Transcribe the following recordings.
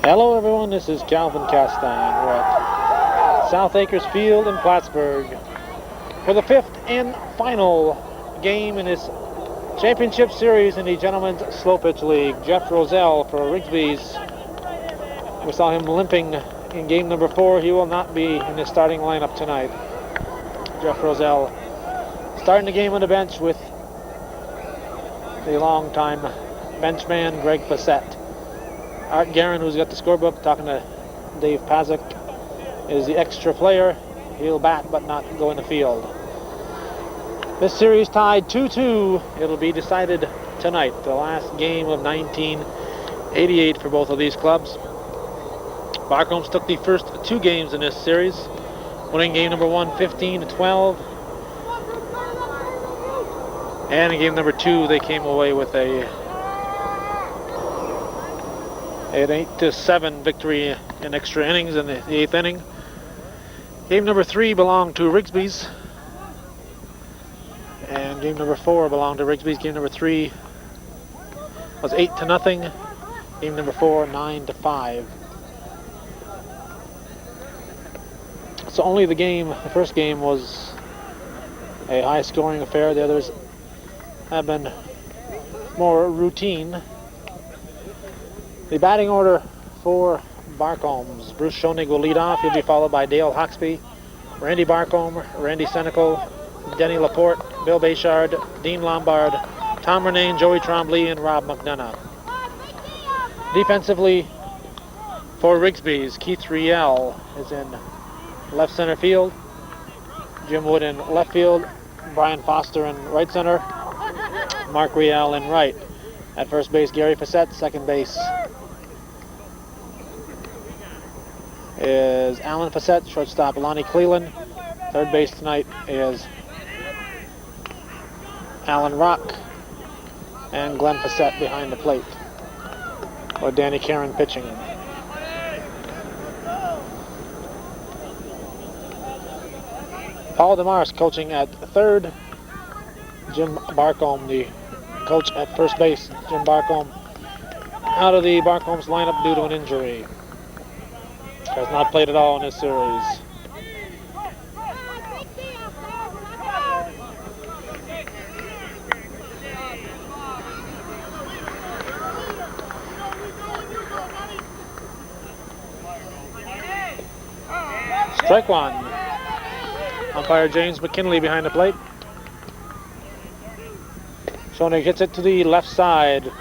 Hello everyone, this is Calvin Castine. We're at South Acres Field in Plattsburgh for the fifth and final game in this championship series in the Gentlemen's Slow Pitch League. Jeff Roselle for Rigsbee's. We saw him limping in game number 4. He will not be in the starting lineup tonight. Jeff Roselle starting the game on the bench with the longtime benchman Greg Fassett. Art Guerin, who's got the scorebook, talking to Dave Pazak, is the extra player. He'll bat but not go in the field. This series tied 2-2. It'll be decided tonight, the last game of 1988 for both of these clubs. Barcomb took the first 2 games in this series, winning game number 1 15-12. And in game number 2 they came away with an 8-7 victory in extra innings in the 8th inning. Game number 3 belonged to Rigsbee's, and game number 4 belonged to Rigsbee's. Game number 3 was 8-0. Game number 4 9-5. So only the first game was a high-scoring affair. The others have been more routine. The batting order for Barcomb's: Bruce Schoenig will lead off. He'll be followed by Dale Hawksby, Randy Barcomb, Randy Senecal, Denny Laporte, Bill Bayshard, Dean Lombard, Tom Renane, Joey Trombley, and Rob McDonough. Defensively for Rigsbee's, Keith Riel is in left center field, Jim Wood in left field, Brian Foster in right center, Mark Riel in right. At first base, Gary Fassett. Second base is Alan Fassett. Shortstop, Lonnie Cleland. Third base tonight is Alan Rock and Glenn Fassett behind the plate, or Danny Caron pitching. Paul DeMars coaching at third. Jim Barcomb, the coach, at first base. Jim Barcomb out of the Barcomb's lineup due to an injury. Has not played at all in this series. Strike one. Umpire James McKinley behind the plate. Schoenig hits it to the left side.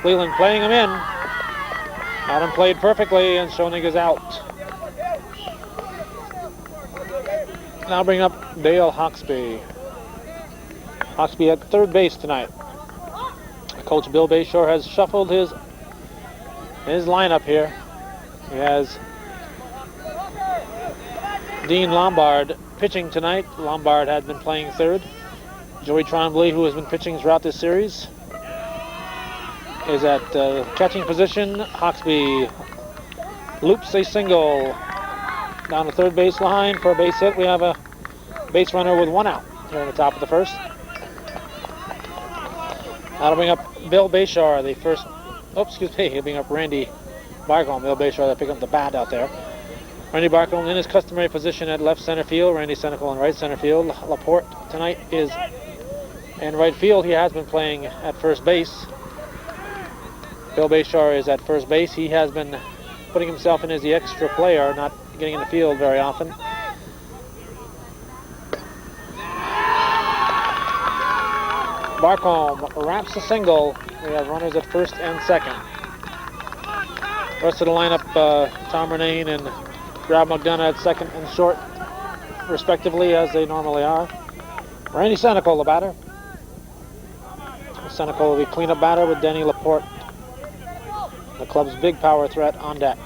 Cleveland playing him in. Adam played perfectly, and Schoenig is out. Now bring up Dale Hawksby. Hawksby at third base tonight. Coach Bill Bayshore has shuffled his lineup here. He has Dean Lombard pitching tonight. Lombard had been playing third. Joey Trombley, who has been pitching throughout this series, is at catching position. Hawksby loops a single down the third base line for a base hit. We have a base runner with 1 out here in the top of the first. That'll bring up Bill Bayshore, the first. He'll bring up Randy Barcomb. Bill Bayshore, that pick up the bat out there. Randy Barcomb in his customary position at left center field. Randy Senecal in right center field. Laporte tonight is in right field. He has been playing at first base. Bill Bayshore is at first base. He has been putting himself in as the extra player, not getting in the field very often. Barcomb wraps a single. We have runners at first and second. Rest of the lineup, Tom Renane and Rob McDonough at second and short, respectively, as they normally are. Randy Senecal, the batter. Senecal, the cleanup batter, with Denny Laporte, the club's big power threat, on deck.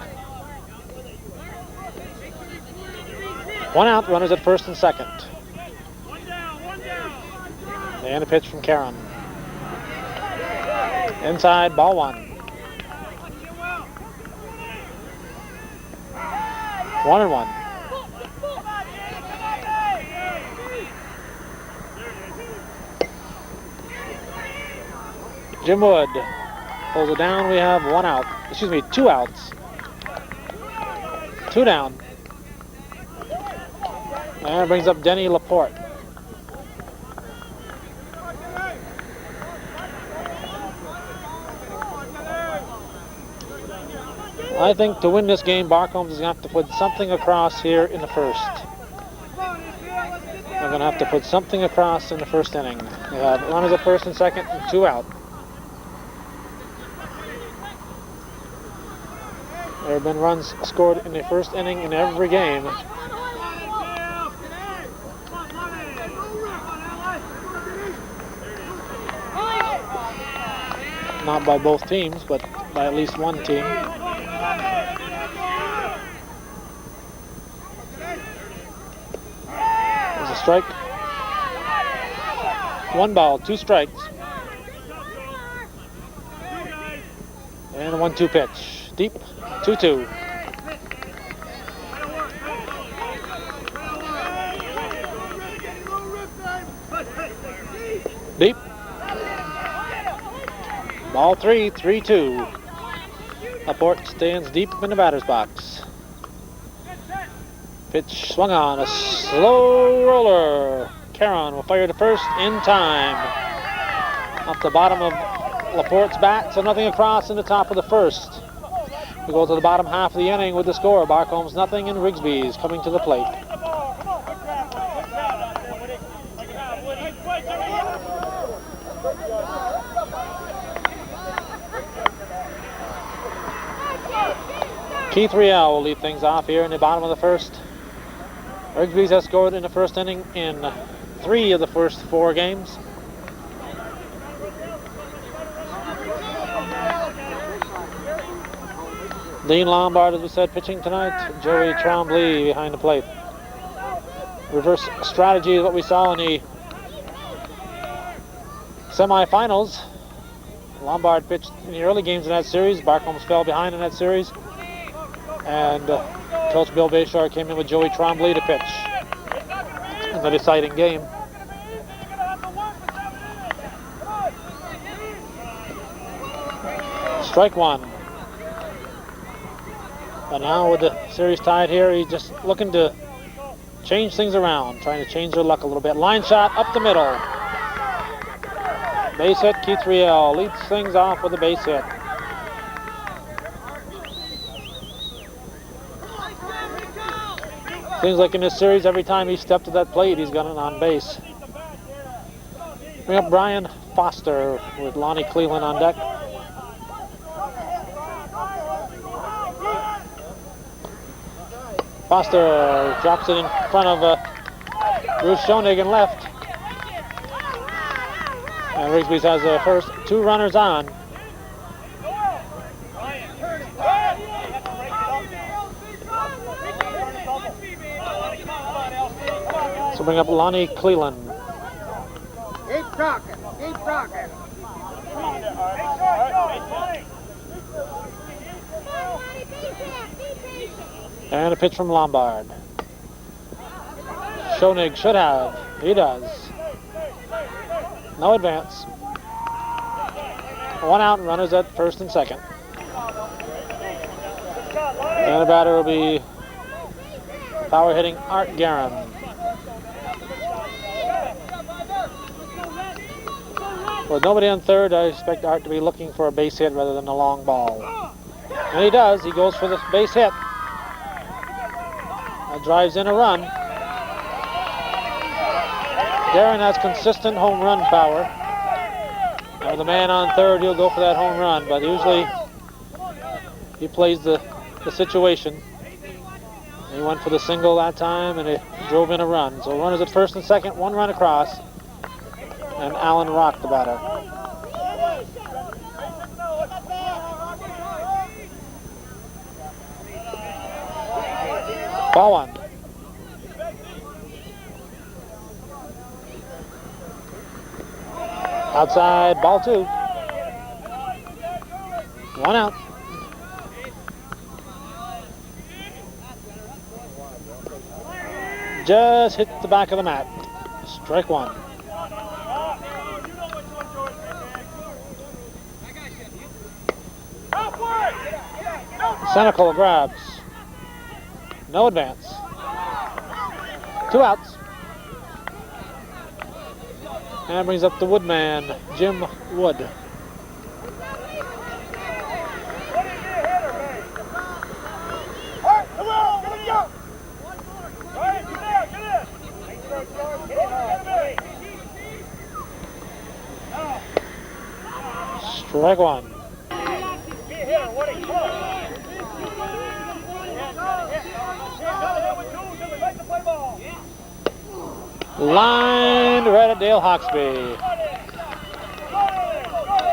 1 out, runners at first and second. And a pitch from Caron. Inside, ball 1. 1-1. Jim Wood pulls it down. We have 2 outs 2 down. And brings up Denny Laporte. I think to win this game, Barcomb is going to have to put something across here in the first. They're going to have to put something across in the first inning. They have runners at first and second and 2 out. There have been runs scored in the first inning in every game. Not by both teams, but by at least one team. There's a strike. 1 ball, 2 strikes. And a 1-2 pitch. Deep, 2-2. Deep. Ball 3, 3-2. Laporte stands deep in the batter's box. Pitch swung on, a slow roller. Caron will fire to first in time. Off the bottom of Laporte's bat, so nothing across in the top of the first. We go to the bottom half of the inning with the score. Barcomb's nothing and Rigsbee is coming to the plate. Keith Riel will lead things off here in the bottom of the first. Rigsbee has scored in the first inning in 3 of the first 4 games. Dean Lombard, as we said, pitching tonight. Joey Trombley behind the plate. Reverse strategy is what we saw in the semifinals. Lombard pitched in the early games in that series. Barcomb fell behind in that series. And Coach Bill Bayshore came in with Joey Trombley to pitch in the deciding game. Strike 1. But now with the series tied here, he's just looking to change things around, trying to change their luck a little bit. Line shot up the middle. Base hit, Keith Riel leads things off with a base hit. Seems like in this series, every time he stepped to that plate, he's got it on base. Bring up Brian Foster with Lonnie Cleveland on deck. Foster drops it in front of Bruce Schoenig in left. And Rigsbee has the first 2 runners on. So bring up Lonnie Cleveland. Keep talking, keep talking. And a pitch from Lombard. Schoenig should have. He does. No advance. 1 out and runners at first and second. And the batter will be power hitting Art Guerin. With nobody on third, I expect Art to be looking for a base hit rather than a long ball. And he does. He goes for the base hit. That drives in a run. Guerin has consistent home run power. And with the man on third, he'll go for that home run. But usually, he plays the situation. He went for the single that time, and it drove in a run. So runners at first and second, 1 run across. And Alan Rock, the batter. Ball 1. Outside, ball 2. 1 out. Just hit the back of the mat. Strike 1. Senecal grabs. No advance. 2 outs. And brings up the Woodman, Jim Wood. Strike one. Lined right at Dale Hawksby.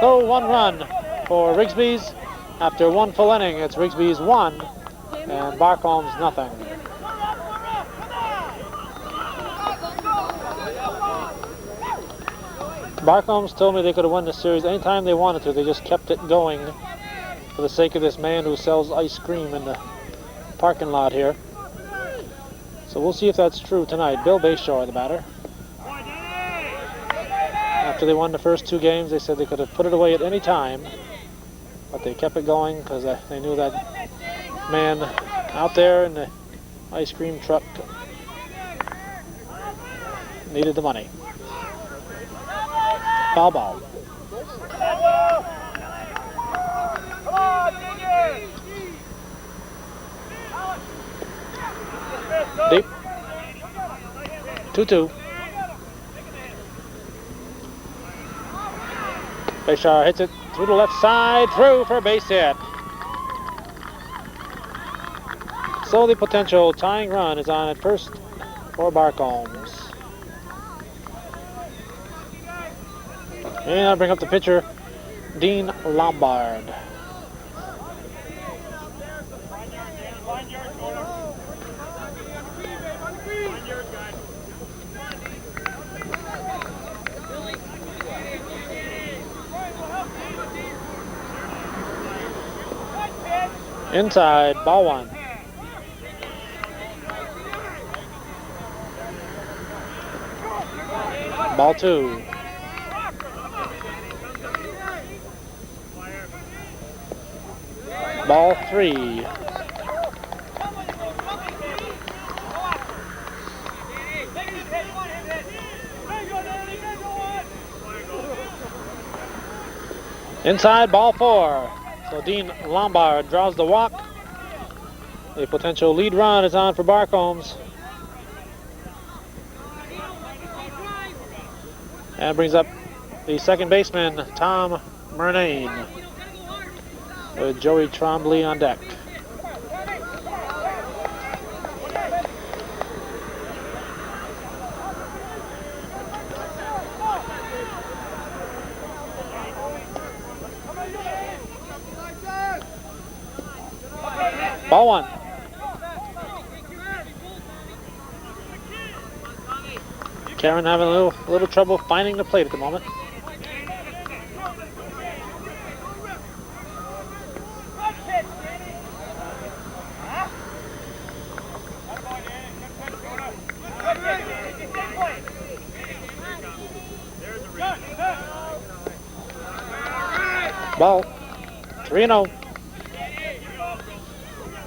So 1 run for Rigsbee's. After 1 full inning, it's Rigsbee's 1 and Barcomb's nothing. Barcomb's told me they could have won the series anytime they wanted to. They just kept it going for the sake of this man who sells ice cream in the parking lot here. So we'll see if that's true tonight. Bill Bayshore, the batter. After they won the first 2 games, they said they could have put it away at any time, but they kept it going because they knew that man out there in the ice cream truck needed the money. Foul ball. Deep. 2-2. Bayshore hits it through the left side, through for a base hit. So the potential tying run is on at first for Barcombs. And I'll bring up the pitcher, Dean Lombard. Inside, ball 1. Ball 2. Ball 3. Inside, ball 4. So Dean Lombard draws the walk. A potential lead run is on for Barcombs. And brings up the second baseman, Tom Murnane, with Joey Trombley on deck. Ball 1. Karen having a little trouble finding the plate at the moment. Ball. 3-0.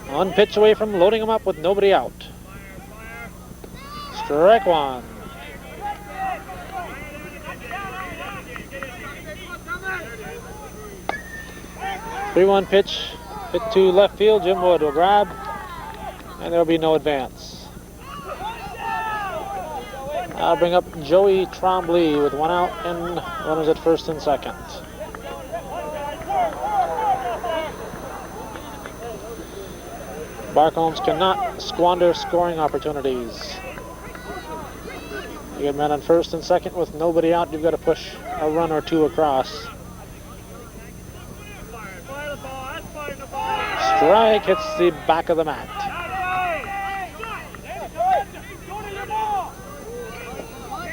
1 pitch away from loading him up with nobody out. Strike 1. Three-1 pitch, hit to left field. Jim Wood will grab, and there'll be no advance. I'll bring up Joey Trombley with 1 out and runners at first and second. Barcombs cannot squander scoring opportunities. You get men on first and second with nobody out, you've got to push a run or 2 across. Strike hits the back of the mat.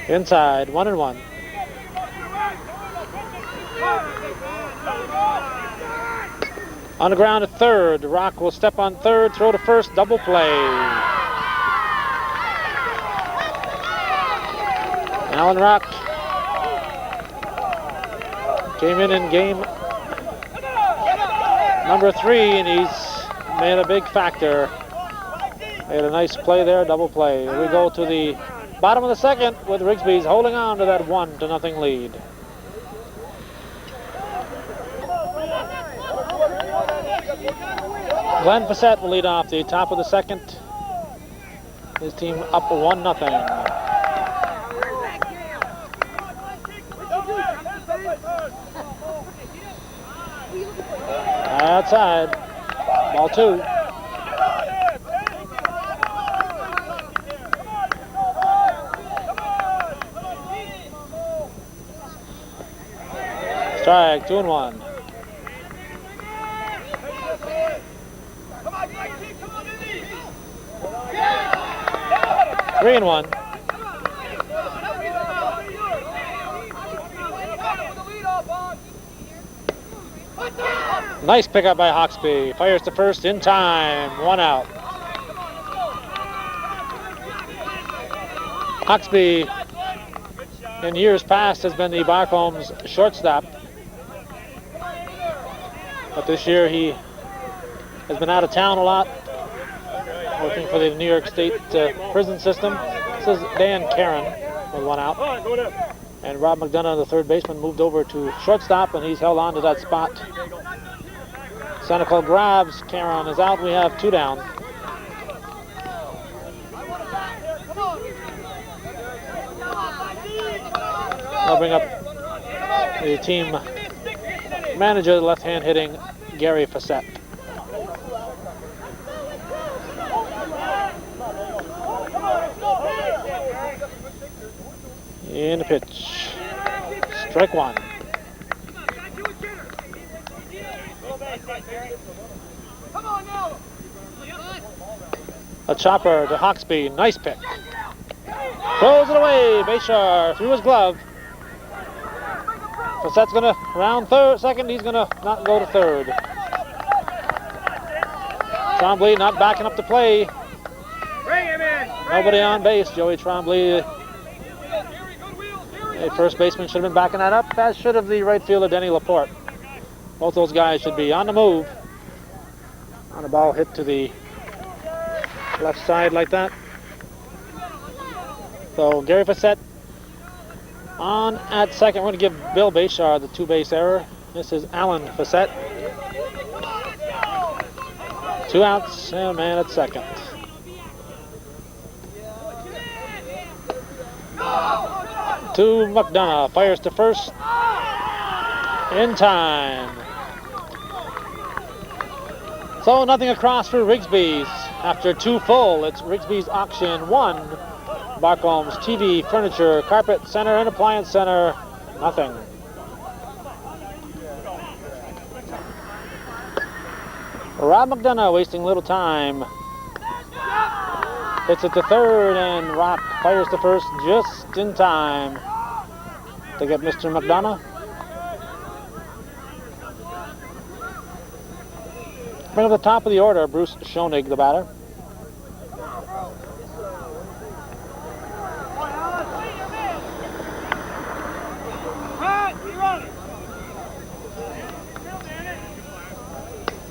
Inside, 1-1. On the ground at third. Rock will step on third, throw to first, double play. Alan Rock came in game number 3, and he's made a big factor Made a nice play there, double play. We go to the bottom of the second with Rigsbee's holding on to that 1-0 lead. Glenn Fassett will lead off the top of the second. His team up 1-0. Outside. Ball 2. Strike, 2-1. Three and 1. Nice pickup by Hawksby. Fires to first in time. 1 out. Hawksby, in years past, has been the Barcomb's shortstop. But this year he has been out of town a lot, working for the New York State prison system. This is Dan Karen with 1 out. And Rob McDonough, the third baseman, moved over to shortstop, and he's held on to that spot. Senecal grabs. Karen is out. We have 2 down. I'll bring up the team manager, left-hand hitting Gary Fassett. In the pitch. Strike 1. A chopper to Hawksby. Nice pick. Throws it away. Bayshore through his glove. Fassett's going to round second. He's going to not go to third. Trombley not backing up to play. Nobody on base. Joey Trombley, the first baseman, should have been backing that up, as should have the right fielder, Denny Laporte. Both those guys should be on the move. On a ball hit to the left side like that. So Gary Fassett on at second. We're going to give Bill Bayshore the 2-base error. This is Alan Fassett. 2 outs and a man at second. To McDonough, fires to first in time. So nothing across for Rigsbee's. After 2 full, it's Rigsbee's Auction 1. Barcomb's TV, Furniture, Carpet Center, and Appliance Center, nothing. Rob McDonough wasting little time. Hits it to third, and Rock fires to first just in time to get Mr. McDonough. Bring up the top of the order, Bruce Schoenig, the batter.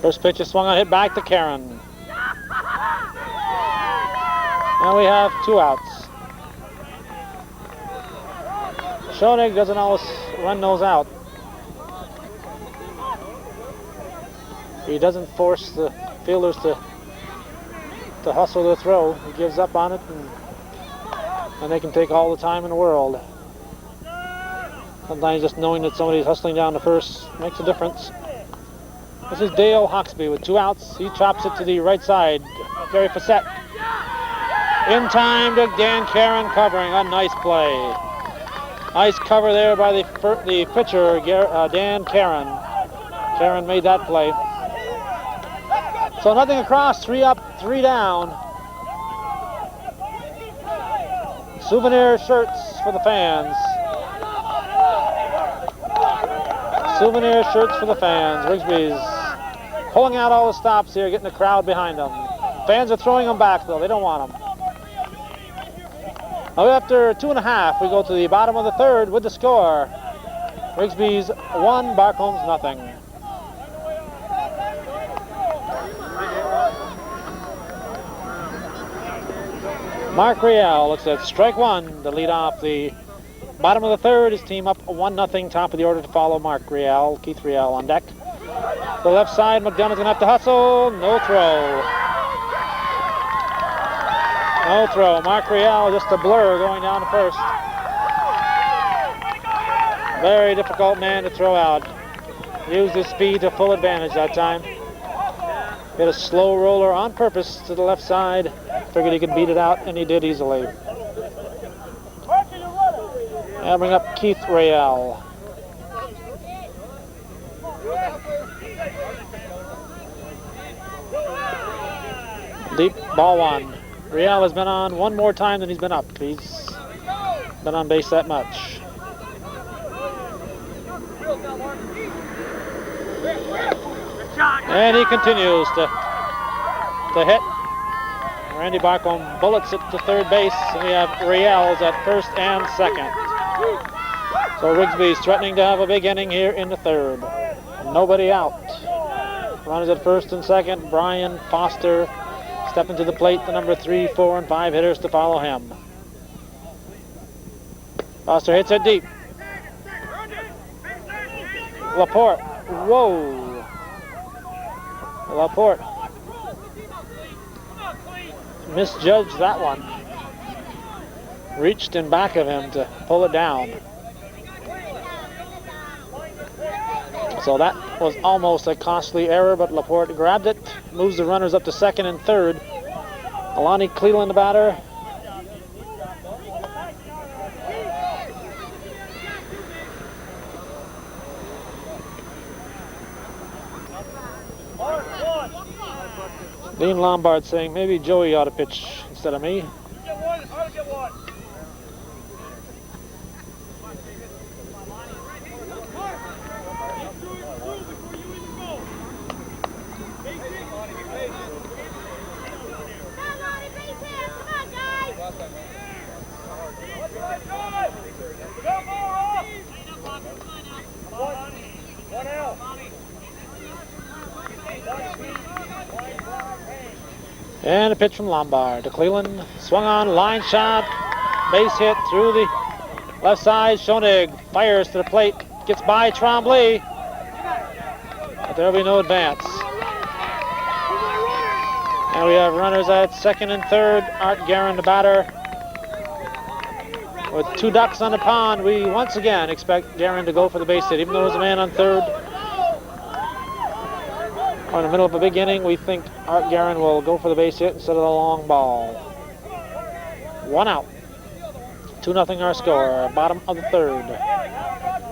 First pitch is swung on, hit back to Karen. And we have 2 outs. Schoenig doesn't always run those out. He doesn't force the fielders to hustle their throw. He gives up on it, and they can take all the time in the world. Sometimes just knowing that somebody's hustling down the first makes a difference. This is Dale Hawksby with 2 outs. He chops it to the right side. Gary Fassett. In time to Dan Karen covering. A nice play. Nice cover there by the pitcher, Dan Karen. Karen made that play. So nothing across, 3 up, 3 down. Souvenir shirts for the fans. Souvenir shirts for the fans. Rigsbee's pulling out all the stops here, getting the crowd behind them. Fans are throwing them back, though. They don't want them. Now after 2.5, we go to the bottom of the third with the score. Rigsbee's 1, Barcomb's nothing. Mark Rial looks at strike one to lead off the bottom of the third. His team up 1-0. Top of the order to follow Mark Rial. Keith Rial on deck. The left side, McDonough's going to have to hustle. No throw. No throw. Mark Rial just a blur going down to first. Very difficult man to throw out. Used his speed to full advantage that time. Hit a slow roller on purpose to the left side. Figured he could beat it out, and he did easily. Now bring up Keith Rial. Deep ball one. Rial has been on one more time than he's been up. He's been on base that much. And he continues to hit. Randy Barcomb bullets it to third base, and we have Rial's at first and second. So Rigsbee's threatening to have a big inning here in the third. Nobody out. Runners at first and second. Brian Foster stepping to the plate. The number 3, 4, and 5 hitters to follow him. Foster hits it deep. Laporte. Whoa. Laporte misjudged that one. Reached in back of him to pull it down. So that was almost a costly error, but Laporte grabbed it, moves the runners up to second and third. Alani Cleland, the batter. Dean Lombard saying maybe Joey ought to pitch instead of me. And a pitch from Lombard to Cleland. Swung on, line shot, base hit through the left side. Schoenig fires to the plate, gets by Tremblay, but there'll be no advance. And we have runners at second and third. Art Guerin, the batter. With 2 ducks on the pond, we once again expect Guerin to go for the base hit, even though there's a man on third. In the middle of a big inning, we think Art Guerin will go for the base hit instead of the long ball. 1 out. 2-0 our score. Bottom of the third.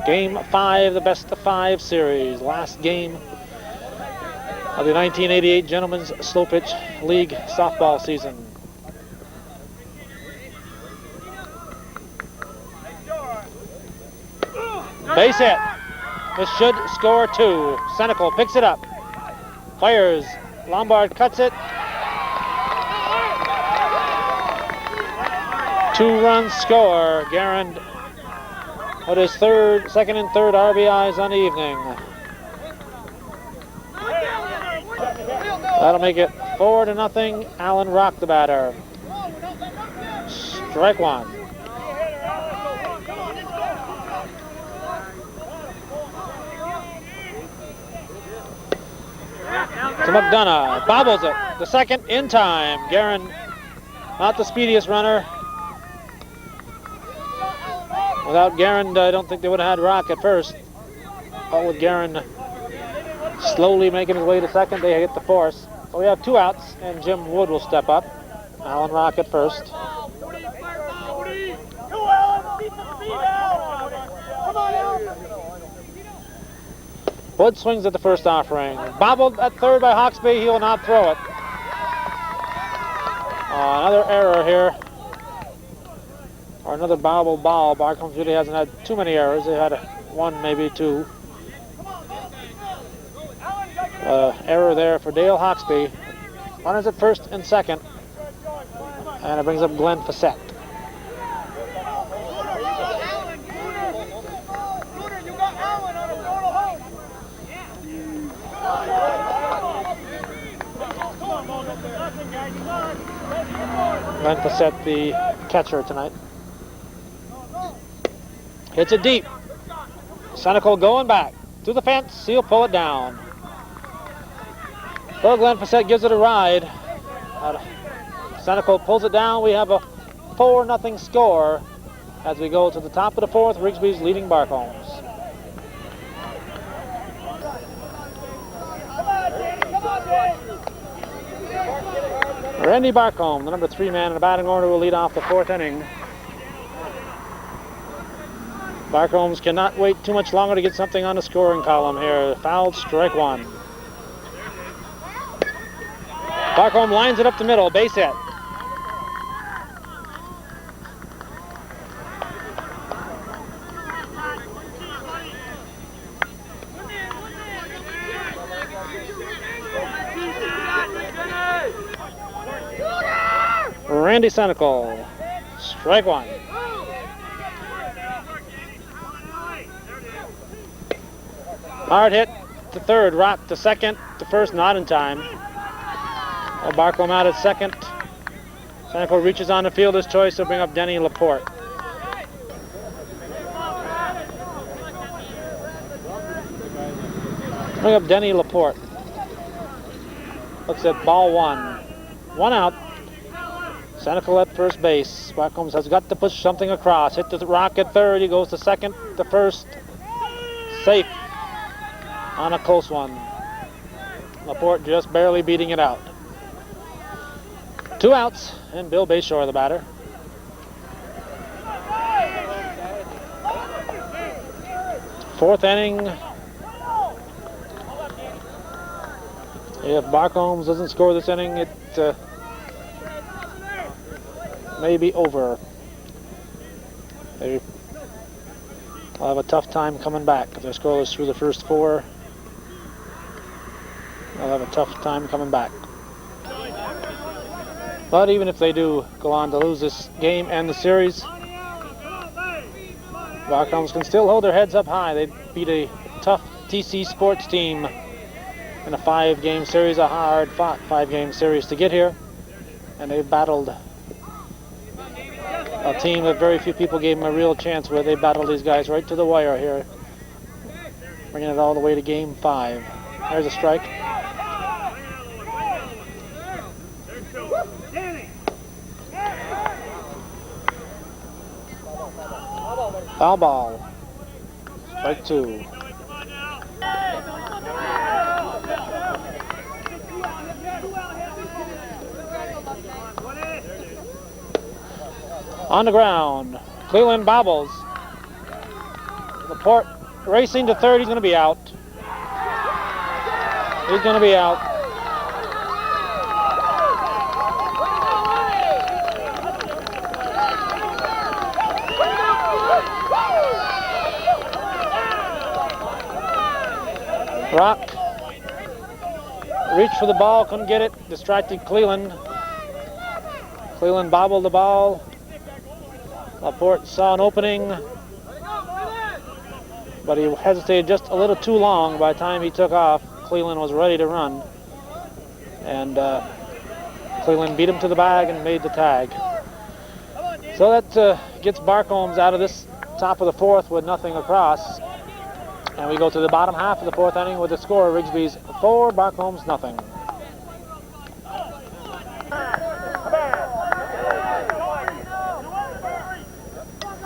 Game 5, the best of 5 series. Last game of the 1988 Gentlemen's Slow Pitch League softball season. Base hit. This should score 2. Senecal picks it up. Fires. Lombard cuts it. 2-run score. Guerin with his second and third RBIs on the evening. That'll make it 4-0. Alan Rock, the batter. Strike one. To McDonough, bobbles it. The second in time. Guerin, not the speediest runner. Without Guerin, I don't think they would have had Rock at first. But with Guerin slowly making his way to second, they hit the force. So we have 2 outs, and Jim Wood will step up. Alan Rock at first. Wood swings at the first offering. Bobbled at third by Hawksby. He will not throw it. Another error here. Or another bobbled ball. Barcomb really hasn't had too many errors. They had 1, maybe 2. Error there for Dale Hawksby. Runners at first and second. And it brings up Glenn Fassett. Glenn Fassett, the catcher tonight. Hits it deep. Senecal going back to the fence. He'll pull it down. Well, Glenn Fassett gives it a ride. Senecal pulls it down. We have a 4-0 score as we go to the top of the fourth. Rigsbee's leading Barcombs. Randy Barcomb, the number 3 man in the batting order, will lead off the fourth inning. Barcombs cannot wait too much longer to get something on the scoring column here. Fouled, strike one. Barcomb lines it up the middle, base hit. Randy Senecal, strike one. Hard hit to third, rock to second, to first, not in time. Barcomb out at second. Senecal reaches on the fielder's choice to bring up Denny Laporte. Bring up Denny Laporte. Looks at ball one. One out. Senecal at first base. Barcomb has got to push something across. Hit the rock at third. He goes to second, to first. Safe on a close one. Laporte just barely beating it out. 2 outs, and Bill Bayshore, the batter. Fourth inning. If Barcombs doesn't score this inning, it may be over. They'll have a tough time coming back. If they're scoreless through the first 4, they'll have a tough time coming back. But even if they do go on to lose this game and the series, Barcombs can still hold their heads up high. They beat a tough TC Sports team in a 5-game series, a hard-fought 5-game series to get here. And they've battled a team that very few people gave them a real chance with. They battled these guys right to the wire here, bringing it all the way to game 5. There's a strike. Foul ball. Strike 2. On the ground. Cleveland bobbles. Laporte racing to third. He's going to be out. He's going to be out. Rock reached for the ball, couldn't get it, distracted Cleveland. Cleveland bobbled the ball. Laporte saw an opening, but he hesitated just a little too long. By the time he took off, Cleveland was ready to run. And Cleveland beat him to the bag and made the tag. So that gets Barcombs out of this top of the fourth with nothing across. And we go to the bottom half of the fourth inning with the score: Rigsbee's 4, Barcombs nothing.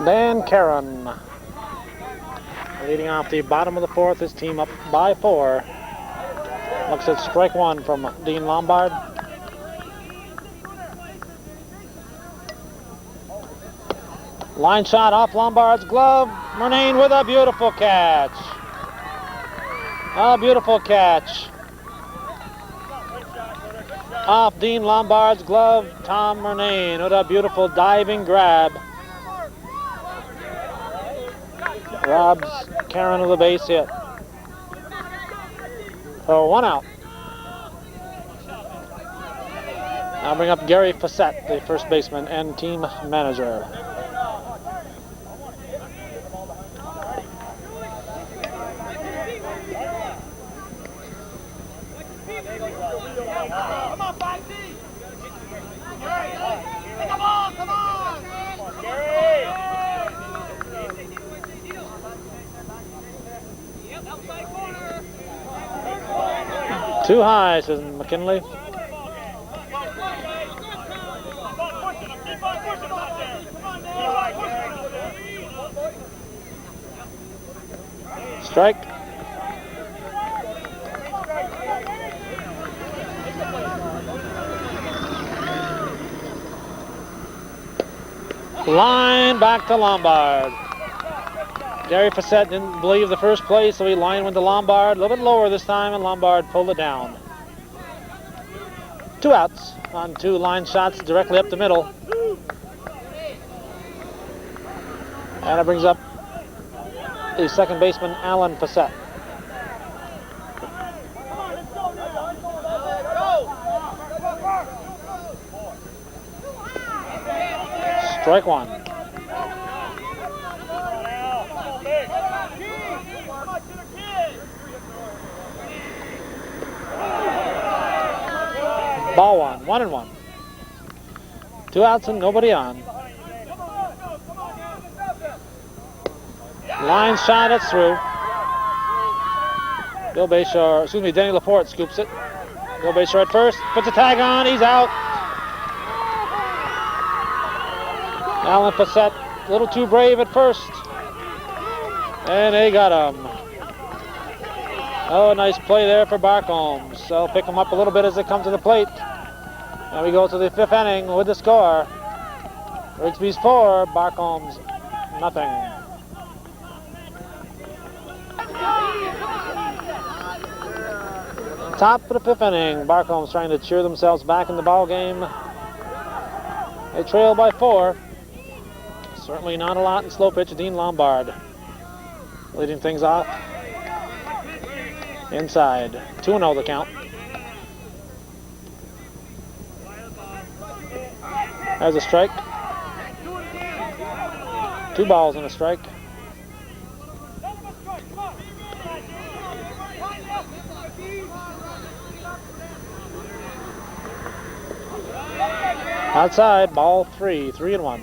Dan Caron leading off the bottom of the fourth. His team up by 4. Looks at strike 1 from Dean Lombard. Line shot off Lombard's glove. Murnane with a beautiful catch. A beautiful catch. Off Dean Lombard's glove, Tom Murnane with a beautiful diving grab. Robs Caron with a base hit. So 1 out. Now bring up Gary Fassett, the first baseman and team manager. Too high, says McKinley. Strike. Line back to Lombard. Gary Facette didn't believe the first play, so he line went to Lombard. A little bit lower this time, and Lombard pulled it down. 2 outs on 2 line shots directly up the middle. And it brings up the second baseman, Alan Facette. Strike 1. Ball 1, 1-1. 2 outs and nobody on. Line shot, it's through. Denny Laporte scoops it. Bill Bayshore at first, puts a tag on, he's out. Alan Facette, a little too brave at first. And they got him. Oh, nice play there for Barcomb. So they'll pick him up a little bit as they come to the plate. And we go to the 5th inning with the score. Rigsbee's 4, Barcomb's nothing. Top of the 5th inning, Barcomb's trying to cheer themselves back in the ball game. They trail by 4. Certainly not a lot in slow pitch. Dean Lombard leading things off. Inside, 2-0 the count. There's a strike. 2 balls and a strike. Outside, ball 3, 3-1.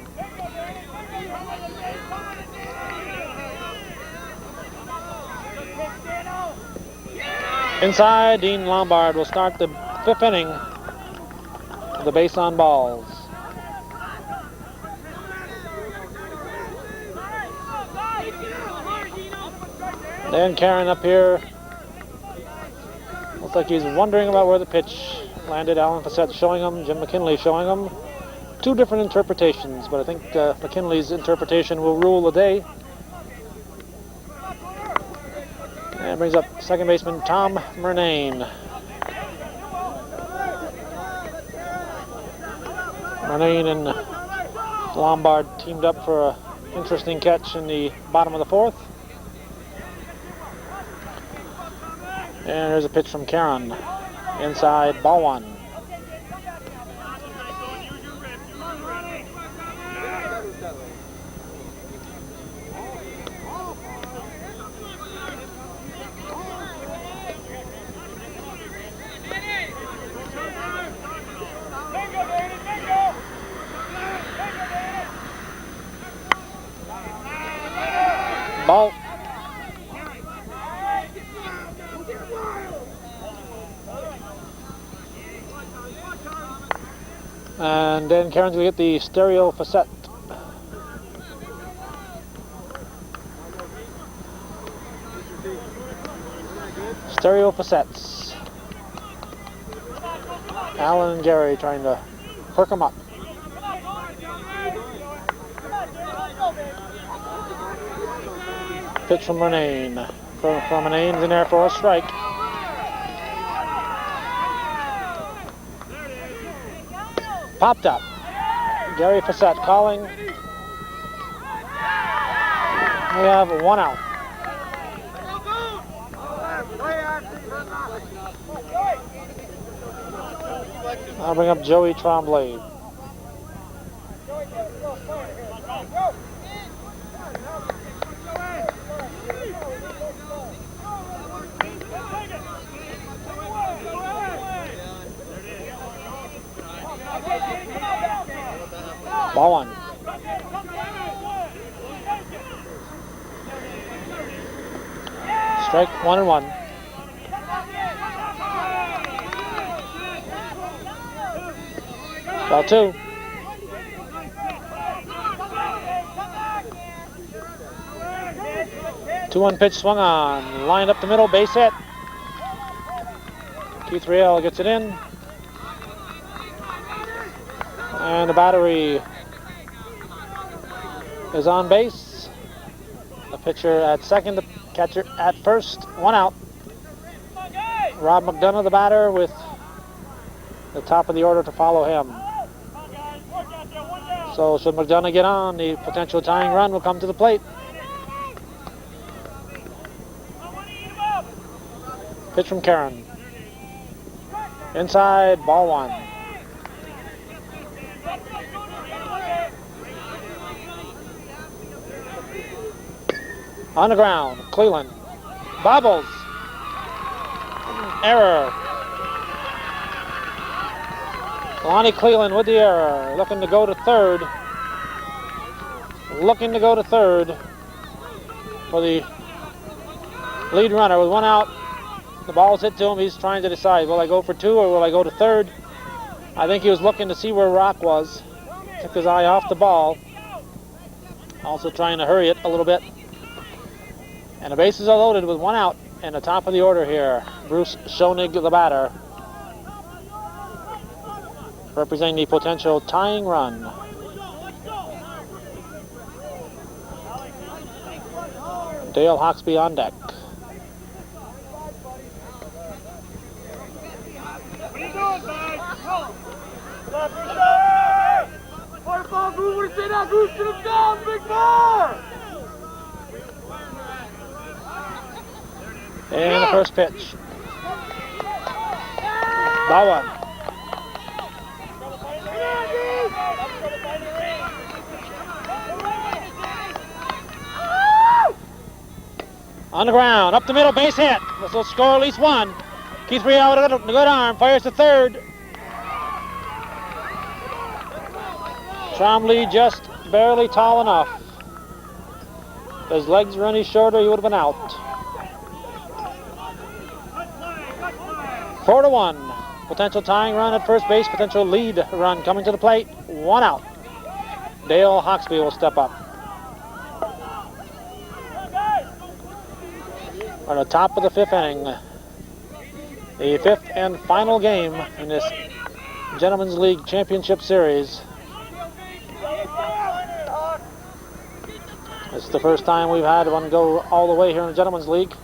Inside, Dean Lombard will start the 5th inning with the base on balls. Dan Karen up here. Looks like he's wondering about where the pitch landed. Alan Facette showing him, Jim McKinley showing him. 2 different interpretations, but I think McKinley's interpretation will rule the day. And brings up second baseman Tom Murnane. Murnane and Lombard teamed up for an interesting catch in the bottom of the 4th. And there's a pitch from Karen. Inside, ball 1. Ball. And then Karen's going to get the stereo facette. Stereo facettes. Alan and Gary trying to perk them up. Pitch from Murnane. From Murnane's in there for a strike. Popped up. Gary Facette calling. We have 1 out. I'll bring up Joey Tremblay. Ball 1. Strike 1-1. Ball 2. 2-1 pitch swung on. Lined up the middle, base hit. Keith Riel gets it in. And the battery is on base. The pitcher at second, the catcher at first. 1 out. Rob McDonough, the batter, with the top of the order to follow him. So should McDonough get on, the potential tying run will come to the plate. Pitch from Karen. Inside, ball 1. On the ground, Cleland. Bobbles. Error. Lonnie Cleland with the error. Looking to go to third. Looking to go to third for the lead runner with 1 out. The ball's hit to him. He's trying to decide, will I go for 2 or will I go to third? I think he was looking to see where Rock was. Took his eye off the ball. Also trying to hurry it a little bit. And the bases are loaded with 1 out in the top of the order here. Bruce Schoenig, the batter, representing the potential tying run. Dale Hawksby on deck. And the first pitch. Ball 1. On the ground, up the middle, base hit. This will score at least 1. Keith Riel with a good arm, fires to third. Trombley just barely tall enough. If his legs were any shorter, he would have been out. 4-1. Potential tying run at first base, potential lead run coming to the plate. 1 out. Dale Hawksby will step up. On the top of the 5th inning. The 5th and final game in this Gentlemen's League Championship Series. It's the first time we've had one go all the way here in the Gentlemen's League.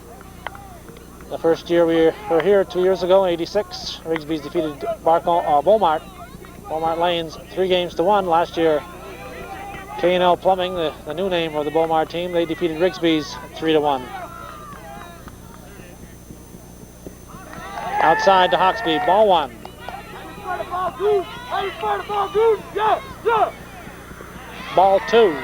The first year we were here 2 years ago, in '86. Rigsbee's defeated Beaumont Lanes 3-1. Last year, K&L Plumbing, the new name of the Beaumont team, they defeated Rigsbee's 3-1. Outside to Hawksby, ball 1. Ball 2.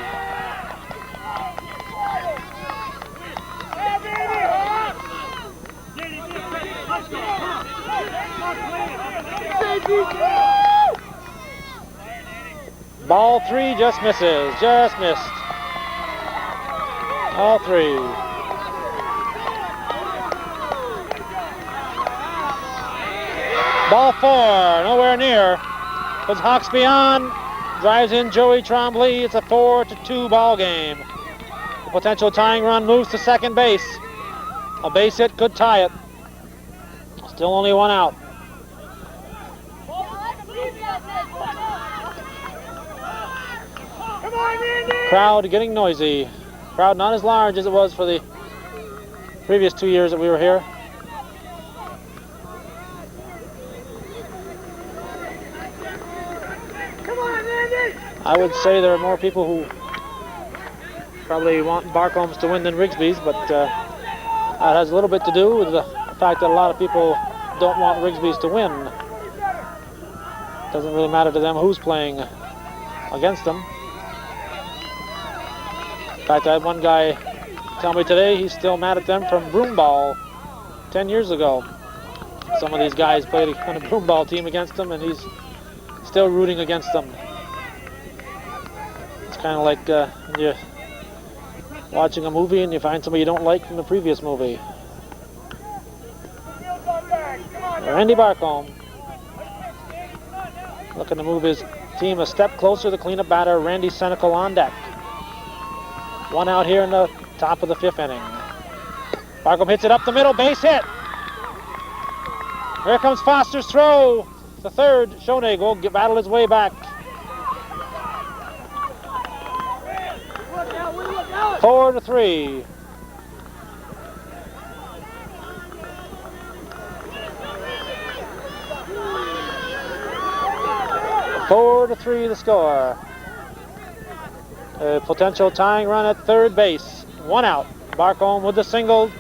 Ball 3 just misses, just missed. All 3. Ball 4, nowhere near. Puts Hawksby on, drives in Joey Trombley. It's a 4-2 ball game. The potential tying run moves to second base. A base hit could tie it. Still only 1 out. Crowd getting noisy. Crowd not as large as it was for the previous 2 years that we were here. I would say there are more people who probably want Barcombs to win than Rigsbee's, but that has a little bit to do with the fact that a lot of people don't want Rigsbee's to win. It doesn't really matter to them who's playing against them. In fact, I had one guy tell me today he's still mad at them from broomball 10 years ago. Some of these guys played on a broomball team against them, and he's still rooting against them. It's kind of like when you're watching a movie and you find somebody you don't like from the previous movie. Randy Barcomb looking to move his team a step closer. The cleanup batter, Randy Senecal, on deck. One out here in the top of the 5th inning. Barcomb hits it up the middle, base hit. Here comes Foster's throw. The third, Schoenig will battle his way back. 4-3. Four to 3 the score. A potential tying run at third base. One out. Barcomb with the single.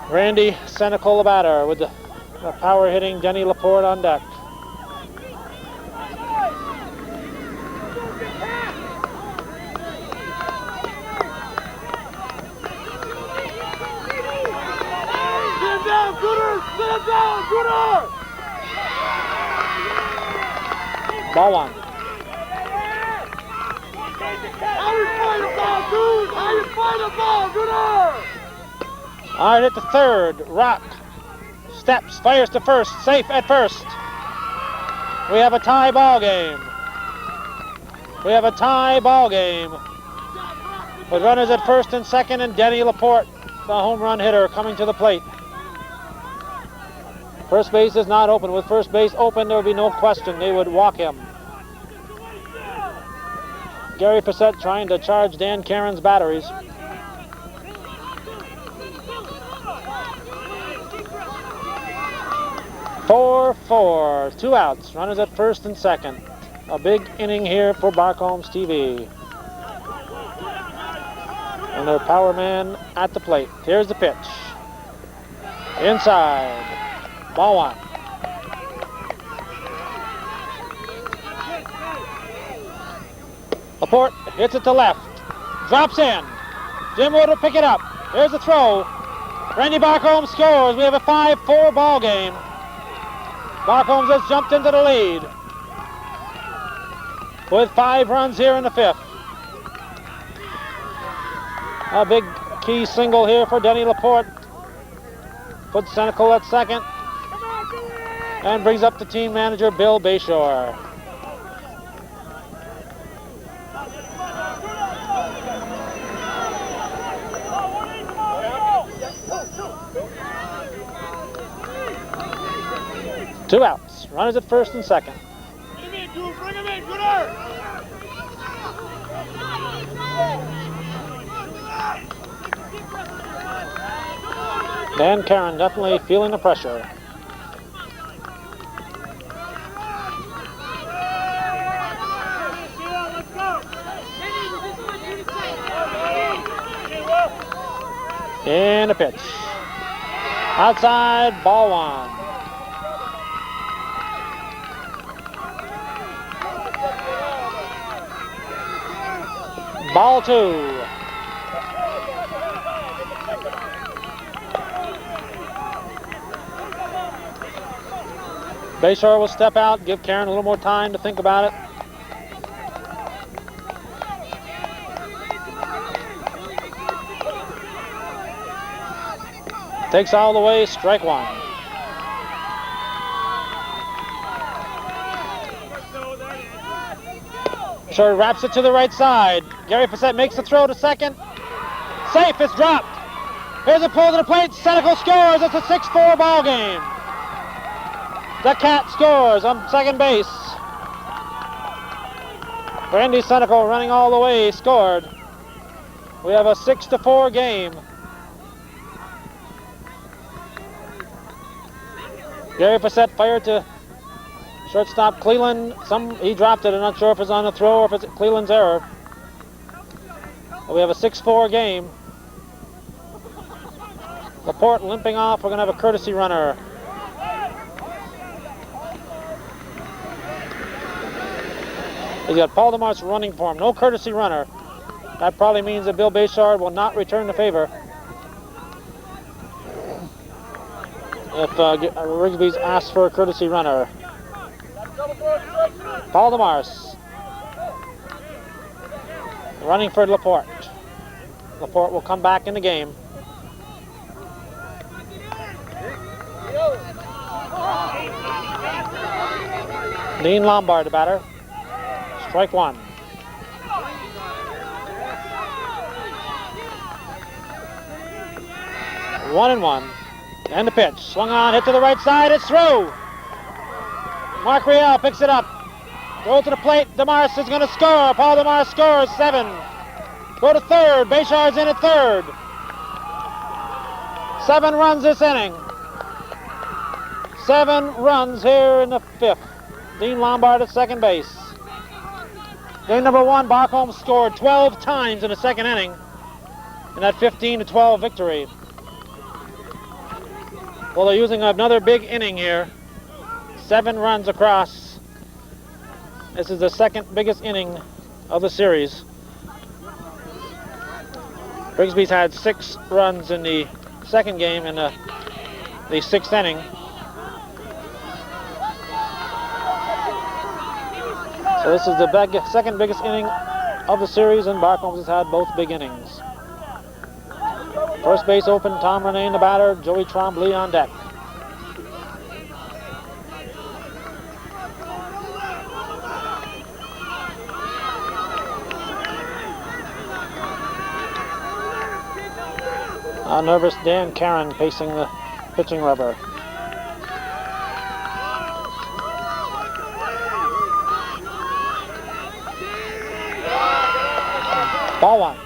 Randy Senecal, the batter, with the power hitting Denny Laporte on deck. Ball one. All right, at the third, Rock steps, fires to first, safe at first. We have a tie ball game. We have a tie ball game with runners at first and second, and Denny Laporte, the home run hitter, coming to the plate. First base is not open. With first base open, there would be no question they would walk him. Gary Passett trying to charge Dan Caron's batteries. Four, 2 outs. Runners at first and second. A big inning here for Barcomb's TV. And their power man at the plate. Here's the pitch. Inside. Ball one. Laporte hits it to left. Drops in. Jim Wood will pick it up. Here's the throw. Randy Barcomb scores. We have a 5-4 ball game. Barcomb has jumped into the lead with 5 runs here in the 5th. A big key single here for Denny Laporte. Puts Senecal at second and brings up the team manager, Bill Bayshore. Two outs. Runners at first and second. Bring him in, bring him in, Gooder! Dan Caron definitely feeling the pressure. And a pitch. Outside, ball one. Ball two. Bayshore will step out, give Caron a little more time to think about it. Takes all the way, strike one. Bayshore wraps it to the right side. Gary Passett makes the throw to second. Safe, it's dropped. Here's a pull to the plate, Senecal scores, it's a 6-4 ball game. The Cat scores on second base. Randy Senecal running all the way, scored. We have a 6-4 game. Gary Passett fired to shortstop Cleland. He dropped it. I'm not sure if it's on the throw or if it's Cleland's error. But we have a 6-4 game. Laporte limping off. We're going to have a courtesy runner. He's got Paul DeMarce running for him. No courtesy runner. That probably means that Bill Bayshore will not return the favor. If Rigsbee's asked for a courtesy runner. Paul DeMarce running for Laporte. Laporte will come back in the game. Dean Lombard, the batter. Strike one. 1-1. And the pitch. Swung on, hit to the right side. It's through. Mark Riel picks it up. Goes to the plate. DeMars is going to score. Paul DeMars scores. 7. Go to third. Bayshard's in at third. 7 runs this inning. 7 runs here in the 5th. Dean Lombard at second base. Game number 1, Barcomb scored 12 times in the second inning in that 15-12 victory. Well, they're using another big inning here. 7 runs across. This is the second biggest inning of the series. Rigsbee's had 6 runs in the second game in the 6th inning. So this is the second biggest inning of the series, and Barcomb has had both big innings. First base open, Tom Renane, the batter, Joey Trombley on deck. Nervous Dan Caron pacing the pitching rubber. Ball one.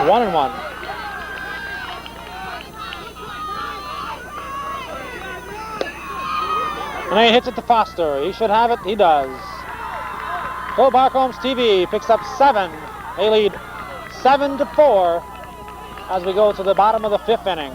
One and one. And he hits it to Foster. He should have it. He does. So Barcomb's TV picks up 7. They lead 7-4 as we go to the bottom of the 5th inning.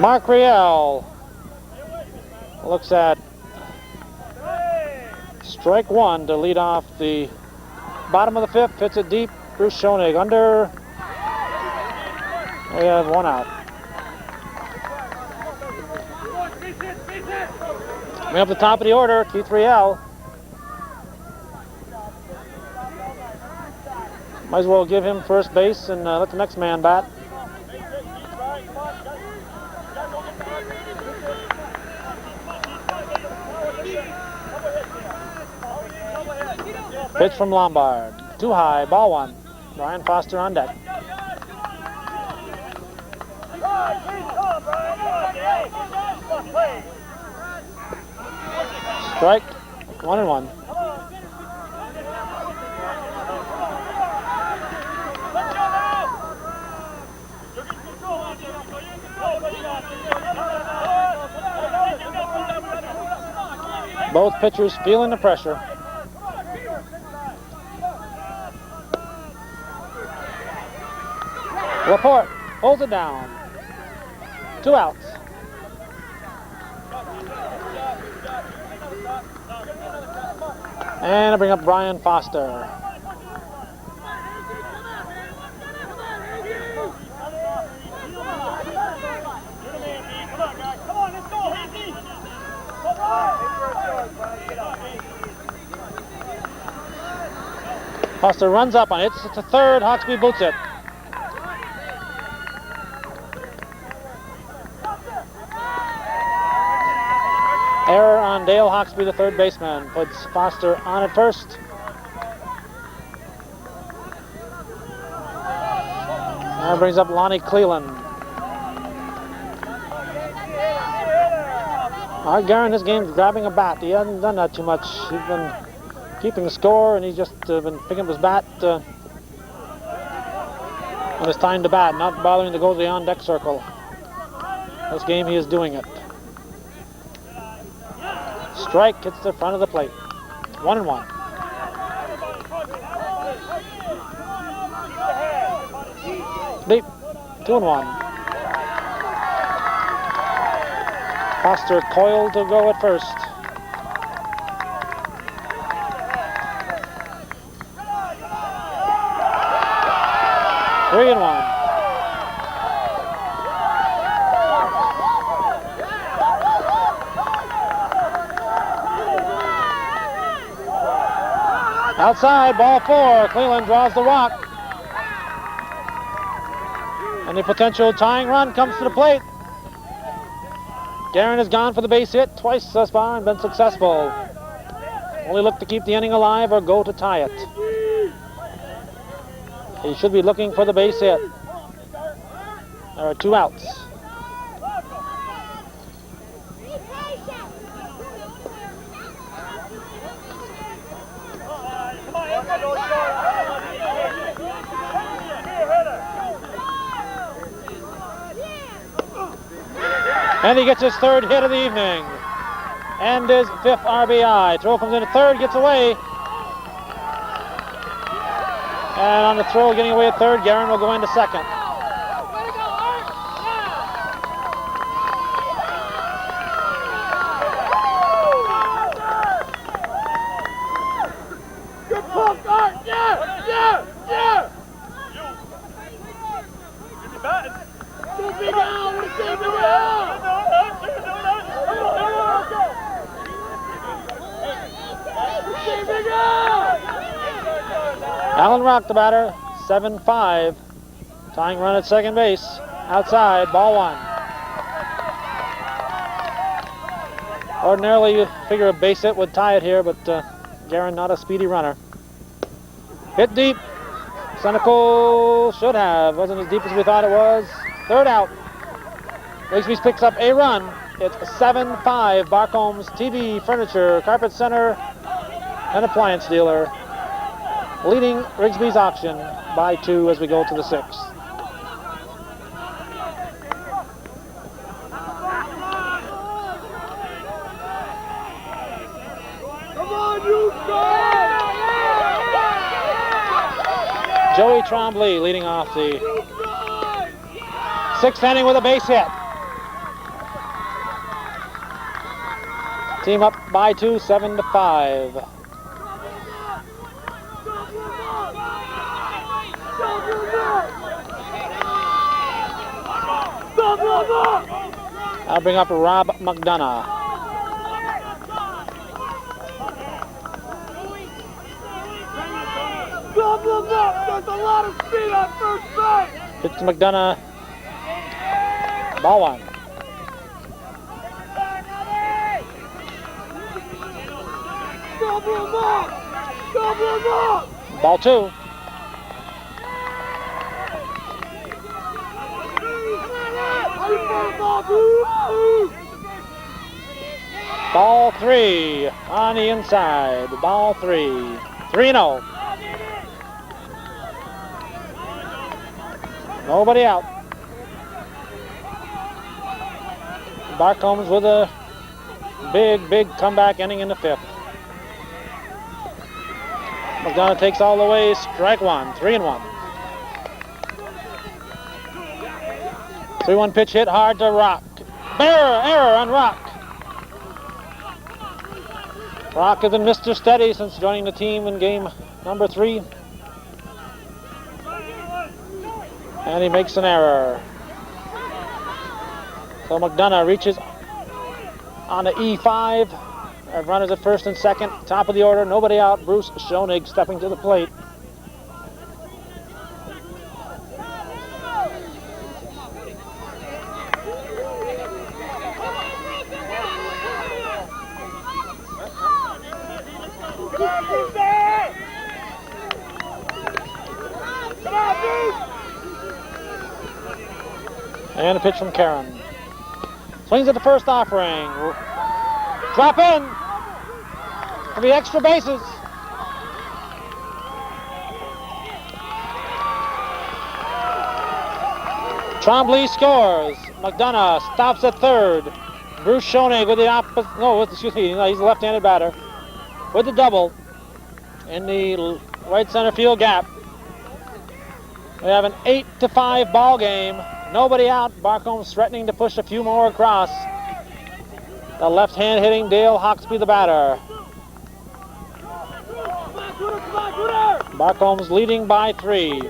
Mark Riel looks at strike one to lead off the bottom of the 5th. Hits it deep. Bruce Schoenig under. We have 1 out. Coming up the top of the order, Keith Riel. Might as well give him first base and let the next man bat. Pitch from Lombard. Too high. Ball one. Brian Foster on deck. Strike. 1-1. Both pitchers feeling the pressure. Laporte holds it down. 2 outs. And I bring up Brian Foster. Foster runs up on it. It's a third. Hawksby boots it. Error on Dale Hawksby, the third baseman. Puts Foster on at first. And brings up Lonnie Cleland. Art Guerin, this game's grabbing a bat. He hasn't done that too much. He's been keeping the score, and he's just been picking up his bat when it's time to bat, not bothering to go to the on-deck circle. This game he is doing it. Strike hits the front of the plate. 1-1. Deep. 2-1. Foster coiled to go at first. Three and 1. Outside, ball 4. Cleveland draws the walk. And the potential tying run comes to the plate. Guerin has gone for the base hit twice thus far and been successful. Only look to keep the inning alive or go to tie it. He should be looking for the base hit. There are 2 outs. And he gets his 3rd hit of the evening. And his 5th RBI. Throw comes into 3rd, gets away. And on the throw, getting away at 3rd, Guerin will go into 2nd. Good pull, Art! Yeah! Give me batting. Two big out! We're saving it out! Alan Rock, the batter, 7-5. Tying run at second base. Outside, ball 1. Ordinarily, you figure a base hit would tie it here, but Guerin not a speedy runner. Hit deep. Senecal should have. Wasn't as deep as we thought it was. 3rd out. Rigsbee picks up a run. It's 7-5. Barcomb's TV, furniture, carpet center, and appliance dealer, leading Rigsbee's auction by 2 as we go to the 6th. Come on, you guys! Joey Trombley leading off the 6th inning with a base hit. Team up by 2, 7-5. I'll bring up Rob McDonough. There's a lot of speed on first base. Pitch to McDonough. Ball 1. Ball 2. Ball 3 on the inside. Ball 3. 3-0. Nobody out. Barcomb's with a big comeback inning in the 5th. McDonough takes all the way. Strike 1. 3-1. 3-1 pitch hit hard to Rock. Error on Rock. Rock has been Mr. Steady since joining the team in game number 3. And he makes an error. So McDonough reaches on the E5. Runners at 1st and 2nd. Top of the order, nobody out. Bruce Schoenig stepping to the plate. And a pitch from Karen. Swings at the first offering. Drop in for the extra bases. Trombley scores. McDonough stops at 3rd. Bruce Schoenig with the opposite. No, excuse me. No, he's a left-handed batter with the double in the right center field gap. We have an 8-5 ball game. Nobody out. Barcomb's threatening to push a few more across. The left-hand hitting Dale Hawksby, the batter. Barcomb's leading by 3.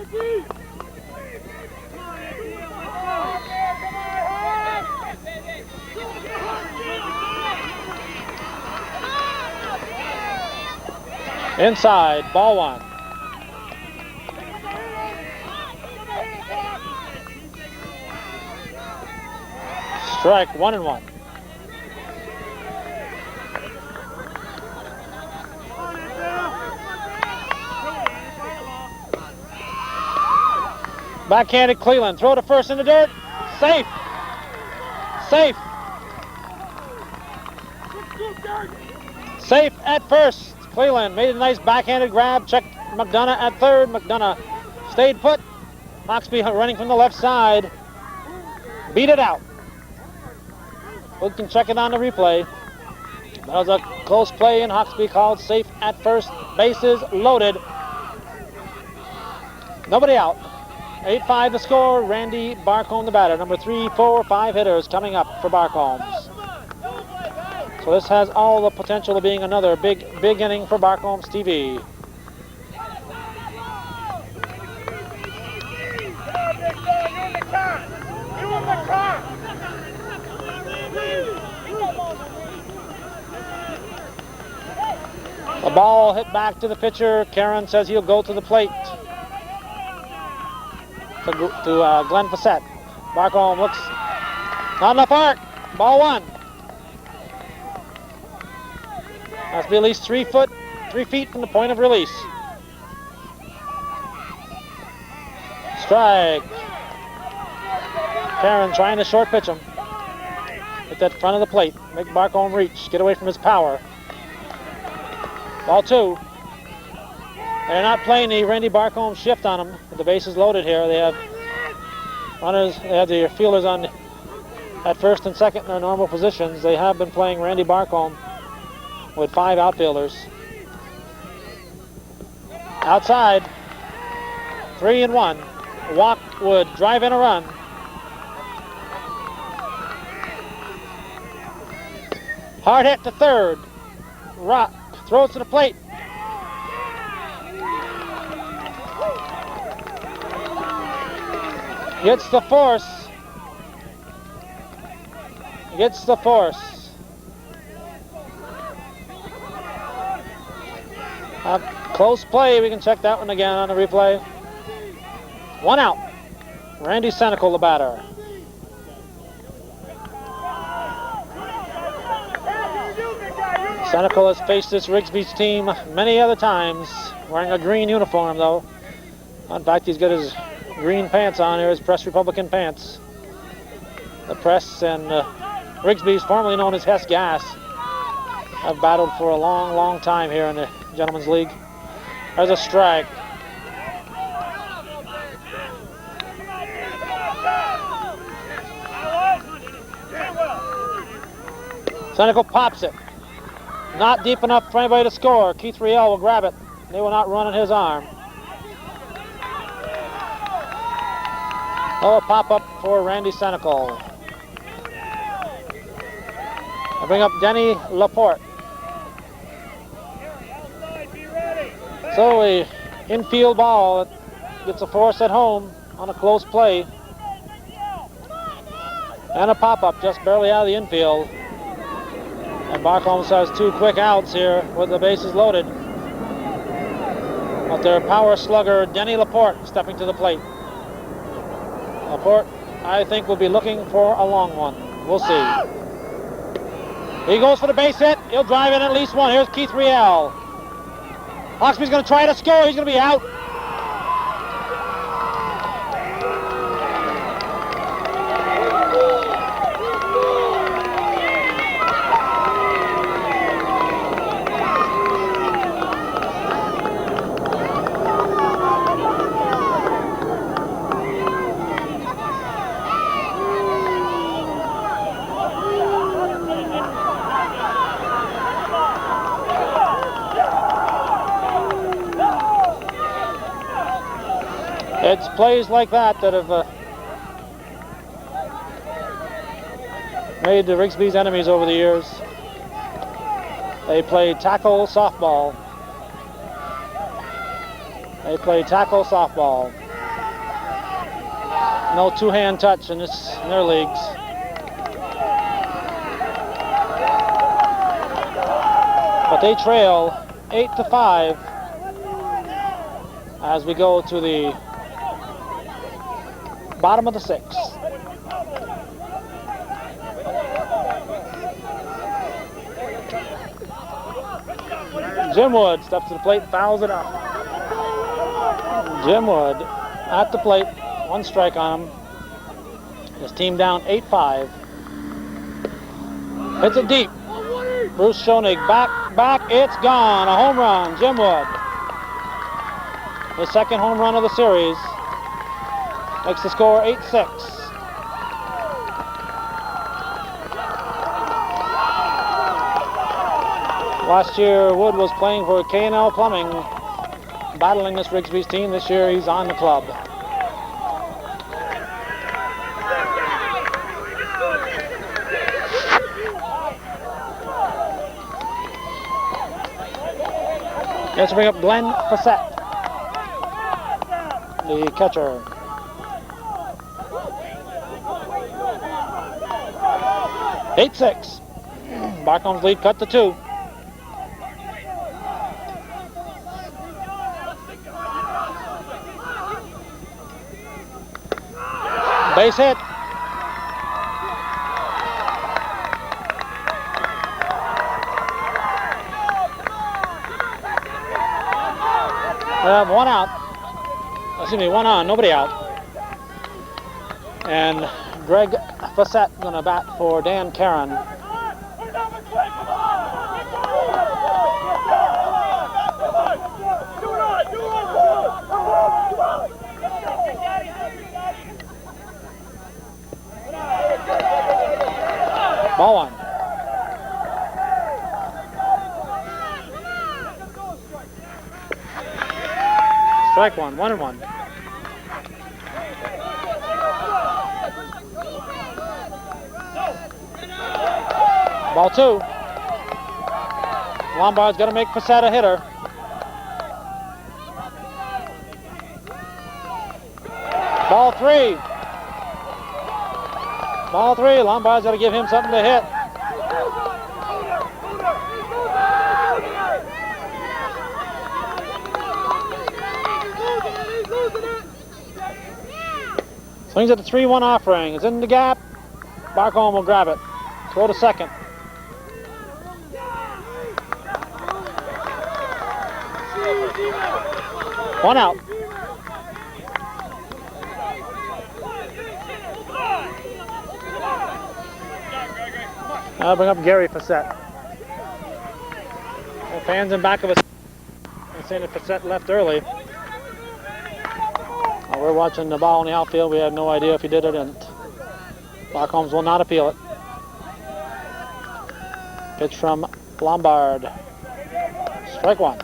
Inside, ball one. Strike, 1-1. Backhanded Cleveland, throw to first in the dirt. Safe. Safe. Safe at first. Cleveland made a nice backhanded grab. Checked McDonough at third. McDonough stayed put. Hawksbee running from the left side. Beat it out. We can check it on the replay. That was a close play, and Hawksbee called safe at first. Bases loaded. Nobody out. 8-5 the score. Randy Barcomb the batter. Number 3, 4, 5 hitters coming up for Barcombs. So this has all the potential of being another big inning for Barcombs TV. The ball hit back to the pitcher. Karen says he'll go to the plate. To Glenn Fassett. Barcomb looks not enough arc. Ball one. Has to be at least 3 feet from the point of release. Strike. Karen trying to short pitch him. Hit that front of the plate. Make Barcomb reach. Get away from his power. Ball two. They're not playing the Randy Barcomb shift on him. With the bases loaded here. They have runners. They have the fielders on at first and second in their normal positions. They have been playing Randy Barcomb with 5 outfielders. Outside. 3-1. Walk would drive in a run. Hard hit to third. Rock throws to the plate. Gets the force. Gets the force. Close play. We can check that one again on the replay. 1 out. Randy Senecal, the batter. Senecal has faced this Rigsbee's team many other times, wearing a green uniform, though. In fact, he's got his green pants on here, his Press Republican pants. The Press and Rigsbee's, formerly known as Hess Gas, have battled for a long, long time here in the Gentlemen's League. There's a strike. Senecal pops it. Not deep enough for anybody to score. Keith Riel will grab it. They will not run on his arm. Oh, a pop-up for Randy Senecal. I bring up Denny Laporte. So a infield ball that gets a force at home on a close play. And a pop-up just barely out of the infield. And Barcomb has 2 quick outs here with the bases loaded. But their power slugger, Denny Laporte, stepping to the plate. Laporte, I think, will be looking for a long one. We'll see. He goes for the base hit. He'll drive in at least one. Here's Keith Riel. Hawksbee's going to try to score. He's going to be out. It's plays like that that have made the Rigsbee's enemies over the years. They play tackle softball. They play tackle softball. No two-hand touch in their leagues. But they trail 8-5. as we go to the bottom of the 6th. Jim Wood steps to the plate, fouls it up. Jim Wood at the plate, 1 strike on him. His team down 8-5. Hits it deep. Bruce Schoenig back, it's gone. A home run, Jim Wood. His 2nd home run of the series. Makes the score 8-6. Last year, Wood was playing for K&L Plumbing, battling this Rigsbee's team. This year, he's on the club. Let's bring up Glenn Fassett, the catcher. (8-6). Barcomb's lead cut to 2. Base hit. One out. Excuse me, 1 on, nobody out. And Greg Fassett gonna bat for Dan Caron. Ball 1. Strike 1, 1-1. Ball 2. Lombard's got to make Fassett a hitter. Ball 3. Ball 3. Lombard's got to give him something to hit. Swings at the 3-1 offering. It's in the gap. Barcomb will grab it. Throw to second. One out. I'll bring up Gary Fassett. The fans in back of us are saying that Fassett left early. While we're watching the ball in the outfield, we have no idea if he did or didn't. Barcombs will not appeal it. Pitch from Lombard. Strike 1.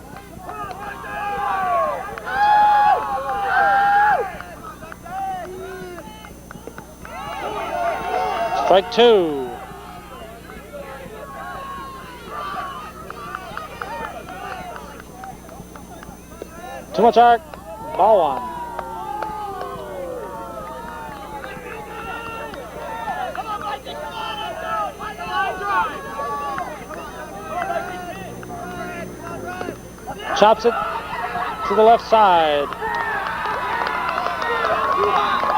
Strike 2. Too much arc. Ball 1. Chops it to the left side.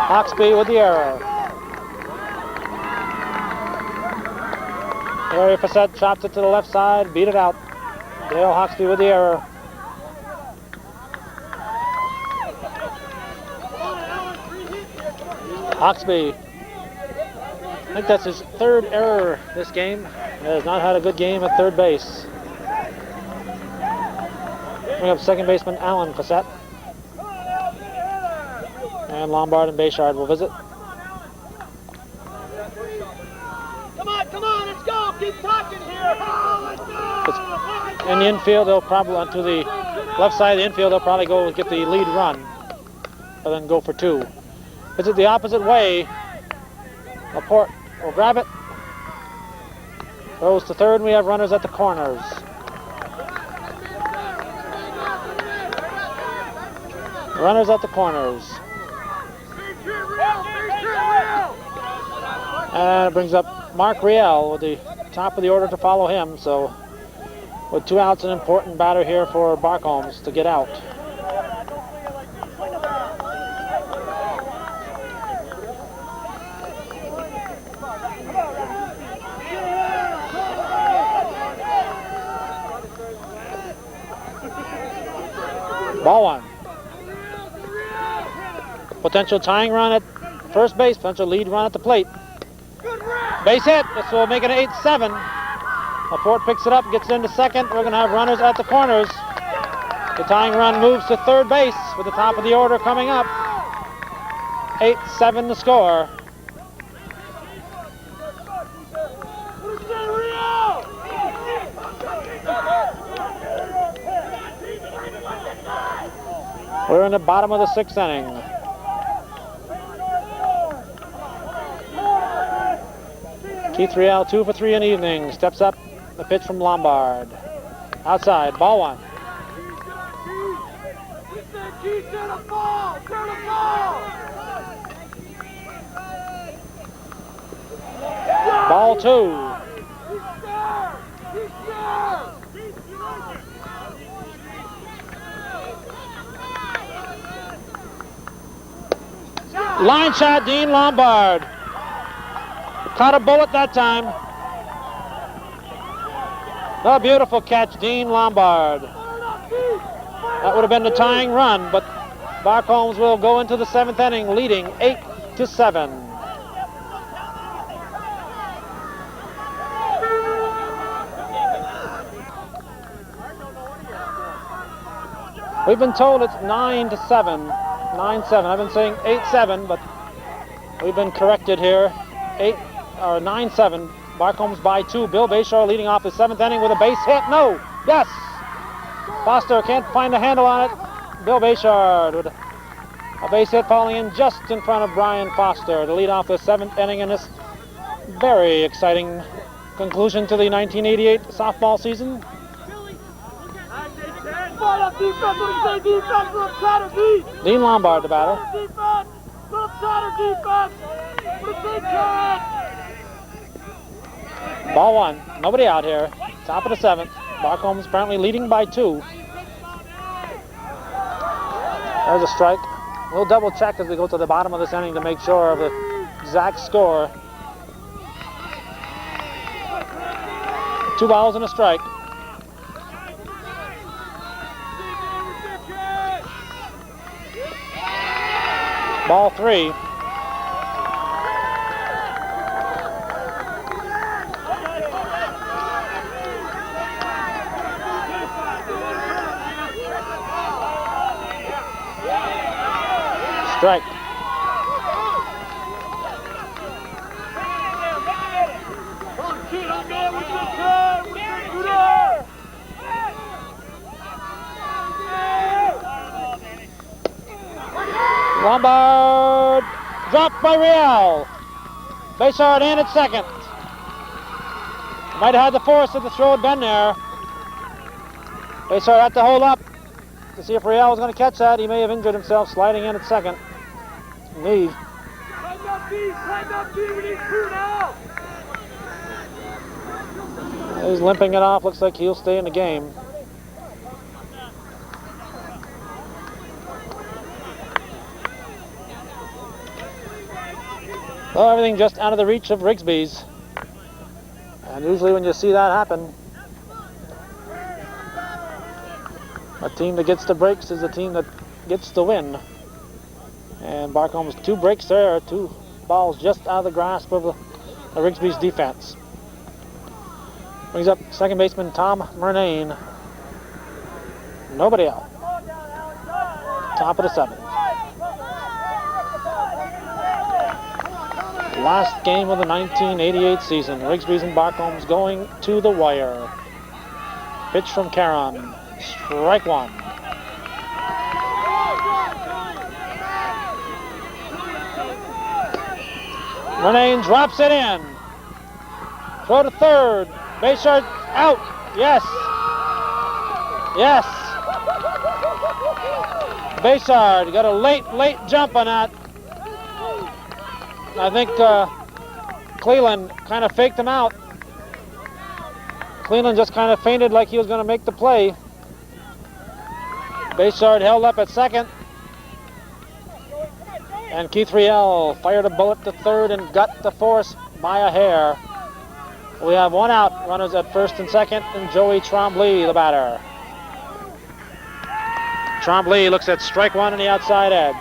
Hawksby with the error. Gary Fassett chops it to the left side, beat it out. Dale Hawksby with the error. Hawksby, I think that's his 3rd error this game. He has not had a good game at third base. Bring up second baseman Alan Fassett. And Lombard and Bayshard will visit. Come on, let's go. Keep talking here. In the infield, they'll probably, onto the left side of the infield, they'll probably go and get the lead run, and then go for 2. It's it the opposite way. Laporte will grab it. Goes to third, and we have runners at the corners. Runners at the corners. And it brings up Mark Riel with the top of the order to follow him. So with 2 outs, an important batter here for Barcombs to get out. Ball one. Potential tying run at first base, potential lead run at the plate. Base hit. This will make it an 8-7. Laporte picks it up, gets it into second. We're going to have runners at the corners. The tying run moves to third base with the top of the order coming up. 8-7 the score. We're in the bottom of the sixth inning. Keith Riel, 2 for 3 in the evening. Steps up, the pitch from Lombard. Outside, ball one. Ball two. Line shot, Dean Lombard. Caught a bullet that time. A beautiful catch, Dean Lombard. That would have been the tying run, but Barcomb will go into the seventh inning leading 8-7. We've been told it's 9-7. 9-7. I've been saying 8-7, but we've been corrected here. 9-7. Barcomb's by 2. Bill Bayshore leading off the seventh inning with a base hit. No. Yes. Foster can't find a handle on it. Bill Bayshore with a base hit falling in just in front of Brian Foster to lead off the seventh inning in this very exciting conclusion to the 1988 softball season. Dean Lombard, the batter. Ball one. Nobody out here. Top of the seventh. Barcomb's apparently leading by 2. There's a strike. We'll double check as we go to the bottom of this inning to make sure of the exact score. 2 balls and a strike. Ball 3. Strike. Lombard dropped by Riel. Bayshard in at second. Might have had the force if the throw had been there. Bayshard had to hold up to see if Riel was going to catch that. He may have injured himself sliding in at second. Knee. He's limping it off. Looks like he'll stay in the game. Well, everything just out of the reach of Rigsbee's. And usually when you see that happen, a team that gets the breaks is a team that gets the win. And Barcomb's 2 breaks there, 2 balls just out of the grasp of the Rigsbee's defense. Brings up second baseman Tom Murnane. Nobody out. Top of the seventh. Last game of the 1988 season. Rigsbee's and Barcomb's going to the wire. Pitch from Caron. Strike 1. Murnane drops it in. Throw to third. Bayshard out. Yes. Yes. Bayshard got a late jump on that. I think Cleland kind of faked him out. Cleland just kind of fainted like he was going to make the play. Bayshard held up at second. And Keith Riel fired a bullet to third and got the force by a hair. We have 1 out, runners at first and second, and Joey Trombley, the batter. Tremblay looks at strike one on the outside edge.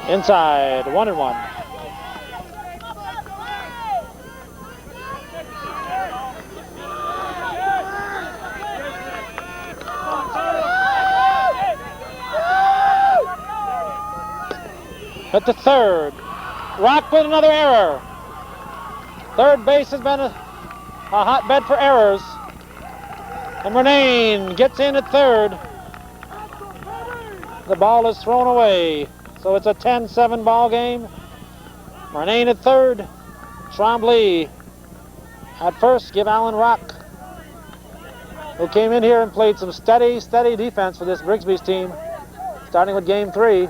Inside, 1-1. At the third, Rock with another error. Third base has been a hotbed for errors. And Renane gets in at third. The ball is thrown away. So it's a 10-7 ball game. Renane at third. Tremblay at first. Give Alan Rock, who came in here and played some steady defense for this Rigsbee's team, starting with game 3.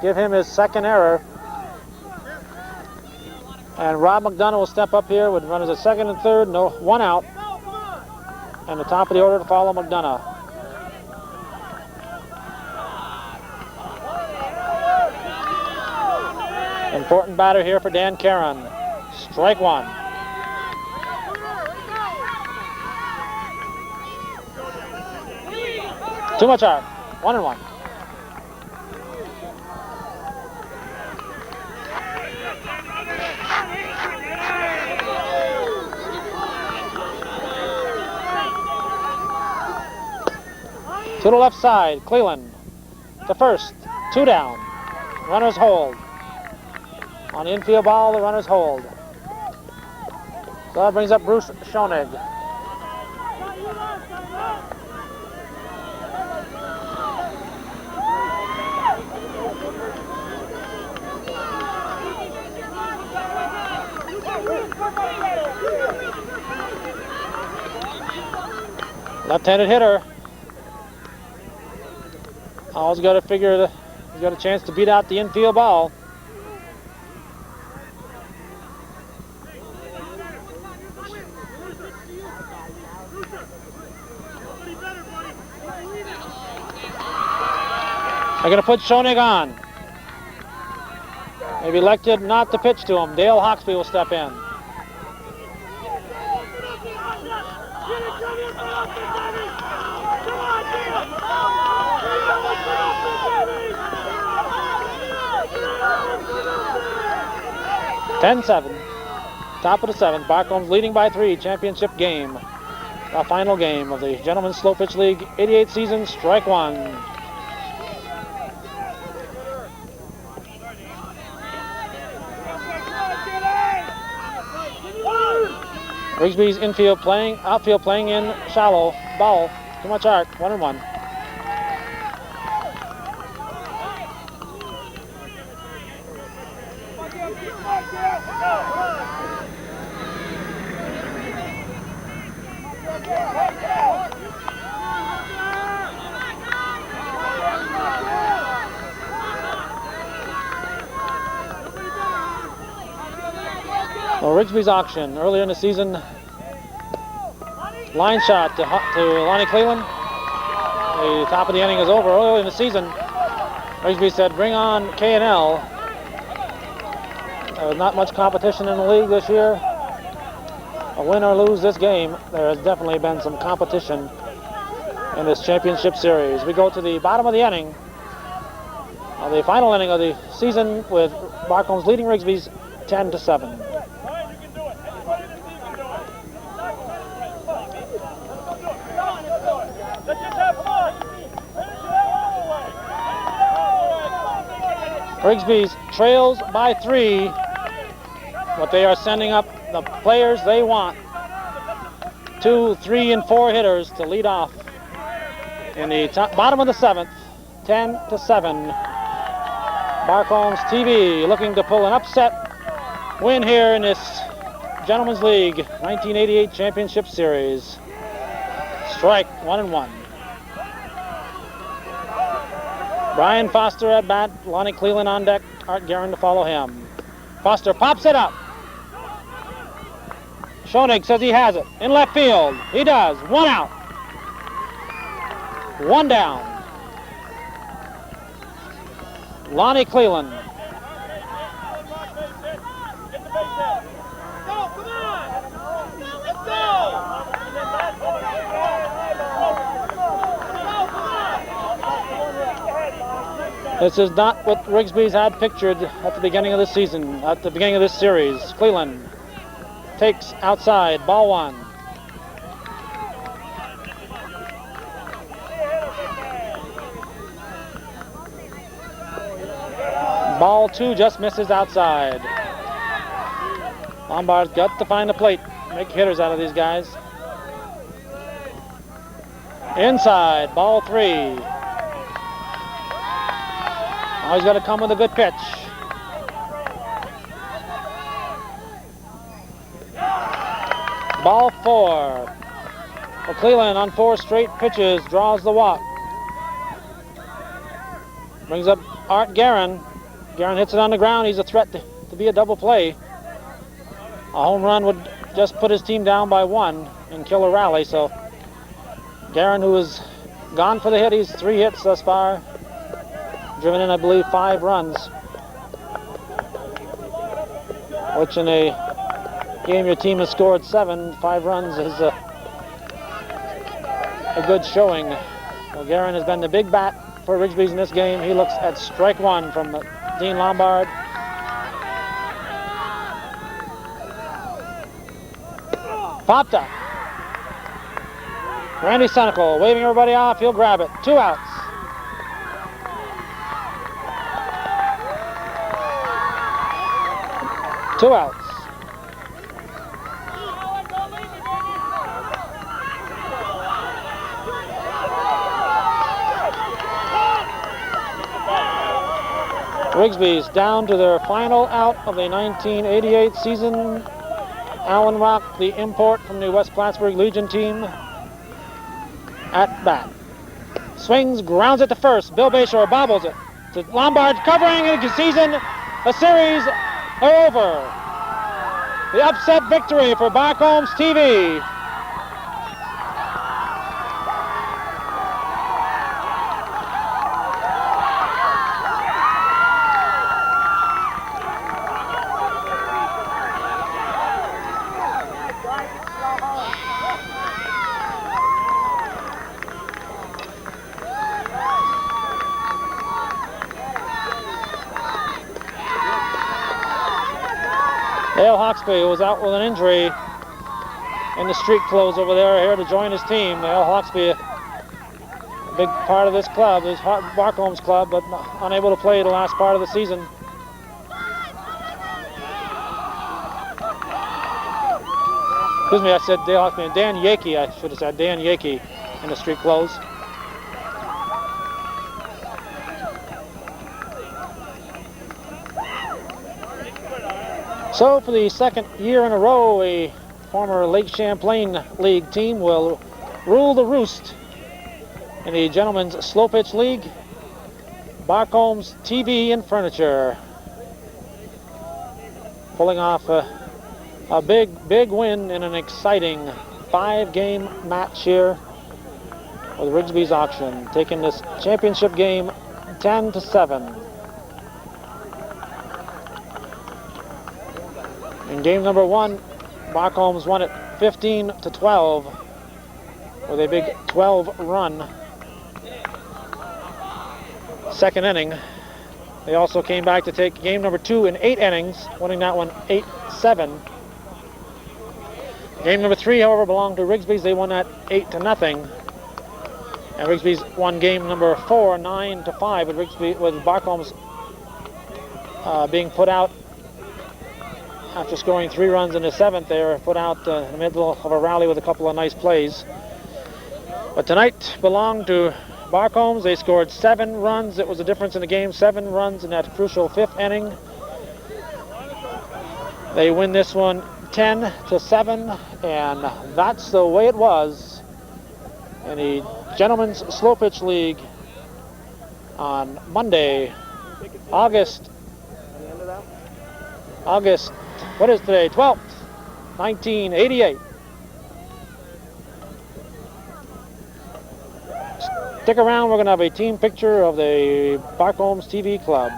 Give him his second error. And Rob McDonough will step up here with runners at second and third. No, one out. And the top of the order to follow McDonough. Important batter here for Dan Caron. Strike one. Too much art. 1-1. To the left side, Cleland to first, 2 down. Runners hold. On the infield ball, the runners hold. So that brings up Bruce Schoenig. Left-handed hitter. Always got to figure that he's got a chance to beat out the infield ball. They're going to put Schoenig on. They've elected not to pitch to him. Dale Hawksby will step in. (10-7). Top of the 7th. Barcomb's leading by 3. Championship game. The final game of the Gentlemen's Slow Pitch League 88 season. Strike one. Rigsbee's outfield playing in shallow. Ball. Too much arc. 1-1. Well, Rigsbee's auction earlier in the season. Line shot to Lonnie Cleland. The top of the inning is over. Earlier in the season, Rigsbee said, bring on K&L. There was not much competition in the league this year. A win or lose this game, there has definitely been some competition in this championship series. We go to the bottom of the inning, the final inning of the season, with Barcomb's leading Rigsbee's 10-7. Rigsbee's trails by 3, but they are sending up the players they want. 2, 3, and 4 hitters to lead off in the bottom of the 7th, 10-7. Barcomb's TV looking to pull an upset win here in this Gentlemen's League 1988 Championship Series. Strike 1-1. Brian Foster at bat, Lonnie Cleland on deck, Art Guerin to follow him. Foster pops it up. Schoenig says he has it in left field. He does. 1 out. 1 down. Lonnie Cleland. This is not what Rigsbee's had pictured at the beginning of the season, at the beginning of this series. Cleland takes outside, ball one. Ball two just misses outside. Lombard's got to find a plate, make hitters out of these guys. Inside, ball three. Now he's got to come with a good pitch. Ball four. Well, Cleland on 4 straight pitches draws the walk. Brings up Art Guerin. Guerin hits it on the ground. He's a threat to be a double play. A home run would just put his team down by 1 and kill a rally. So Guerin, who is gone for the hit, he's 3 hits thus far. Driven in, I believe, 5 runs. Which in a game your team has scored 7, 5 runs is a good showing. Well, Guerin has been the big bat for Rigsbee's in this game. He looks at strike 1 from Dean Lombard. Popped up. Randy Senecal waving everybody off. He'll grab it. 2 outs. Two outs. Rigsbee's down to their final out of the 1988 season. Alan Rock, the import from the West Plattsburgh Legion team, at bat. Swings, grounds it to first. Bill Bayshore bobbles it to Lombard, covering the season. The series are over. The upset victory for Barcomb's TV. Dale Hawksby, who was out with an injury in the street clothes over there, here to join his team. Dale Hawksby, a big part of this club, this Barcomb's club, but unable to play the last part of the season. Excuse me, I said Dale Hawksby. Dan Yakey, I should have said Dan Yakey in the street clothes. So for the second year in a row, a former Lake Champlain League team will rule the roost in the Gentlemen's Slow Pitch League. Barcomb's TV and Furniture pulling off a big win in an exciting 5-game match here with Rigsbee's auction, taking this championship game 10-7. In game number 1, Barcomb's won it 15-12 with a big 12-run second inning. They also came back to take game number 2 in 8 innings, winning that one 8-7. Game number 3, however, belonged to Rigsbee's. They won that 8-0. And Rigsbee's won game number 4, 9-5, with Barcomb's being put out. After scoring 3 runs in the 7th, they were put out in the middle of a rally with a couple of nice plays. But tonight belonged to Barcomb's. They scored 7 runs. It was the difference in the game, 7 runs in that crucial 5th inning. They win this one 10-7, and that's the way it was in the Gentlemen's Slow Pitch League on Monday, August, what is today, 12th, 1988. Stick around, we're going to have a team picture of the Barcomb's TV Club.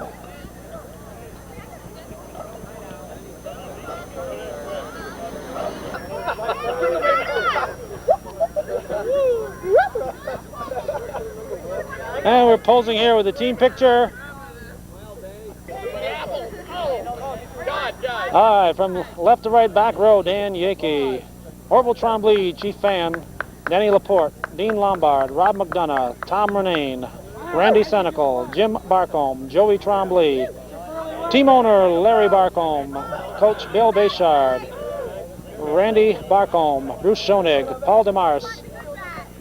And we're posing here with the team picture. All right, from left to right, back row, Dan Yakey. Orville Trombley, Chief Fan, Danny Laporte, Dean Lombard, Rob McDonough, Tom Renane, Randy Senecal, Jim Barcomb, Joey Trombley, team owner Larry Barcomb, coach Bill Bayshard, Randy Barcomb, Bruce Schoenig, Paul DeMars,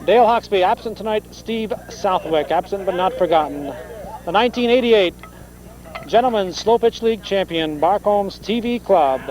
Dale Hawksby, absent tonight, Steve Southwick, absent but not forgotten. The 1988 Gentlemen's Slow Pitch League champion, Barcomb's TV Club.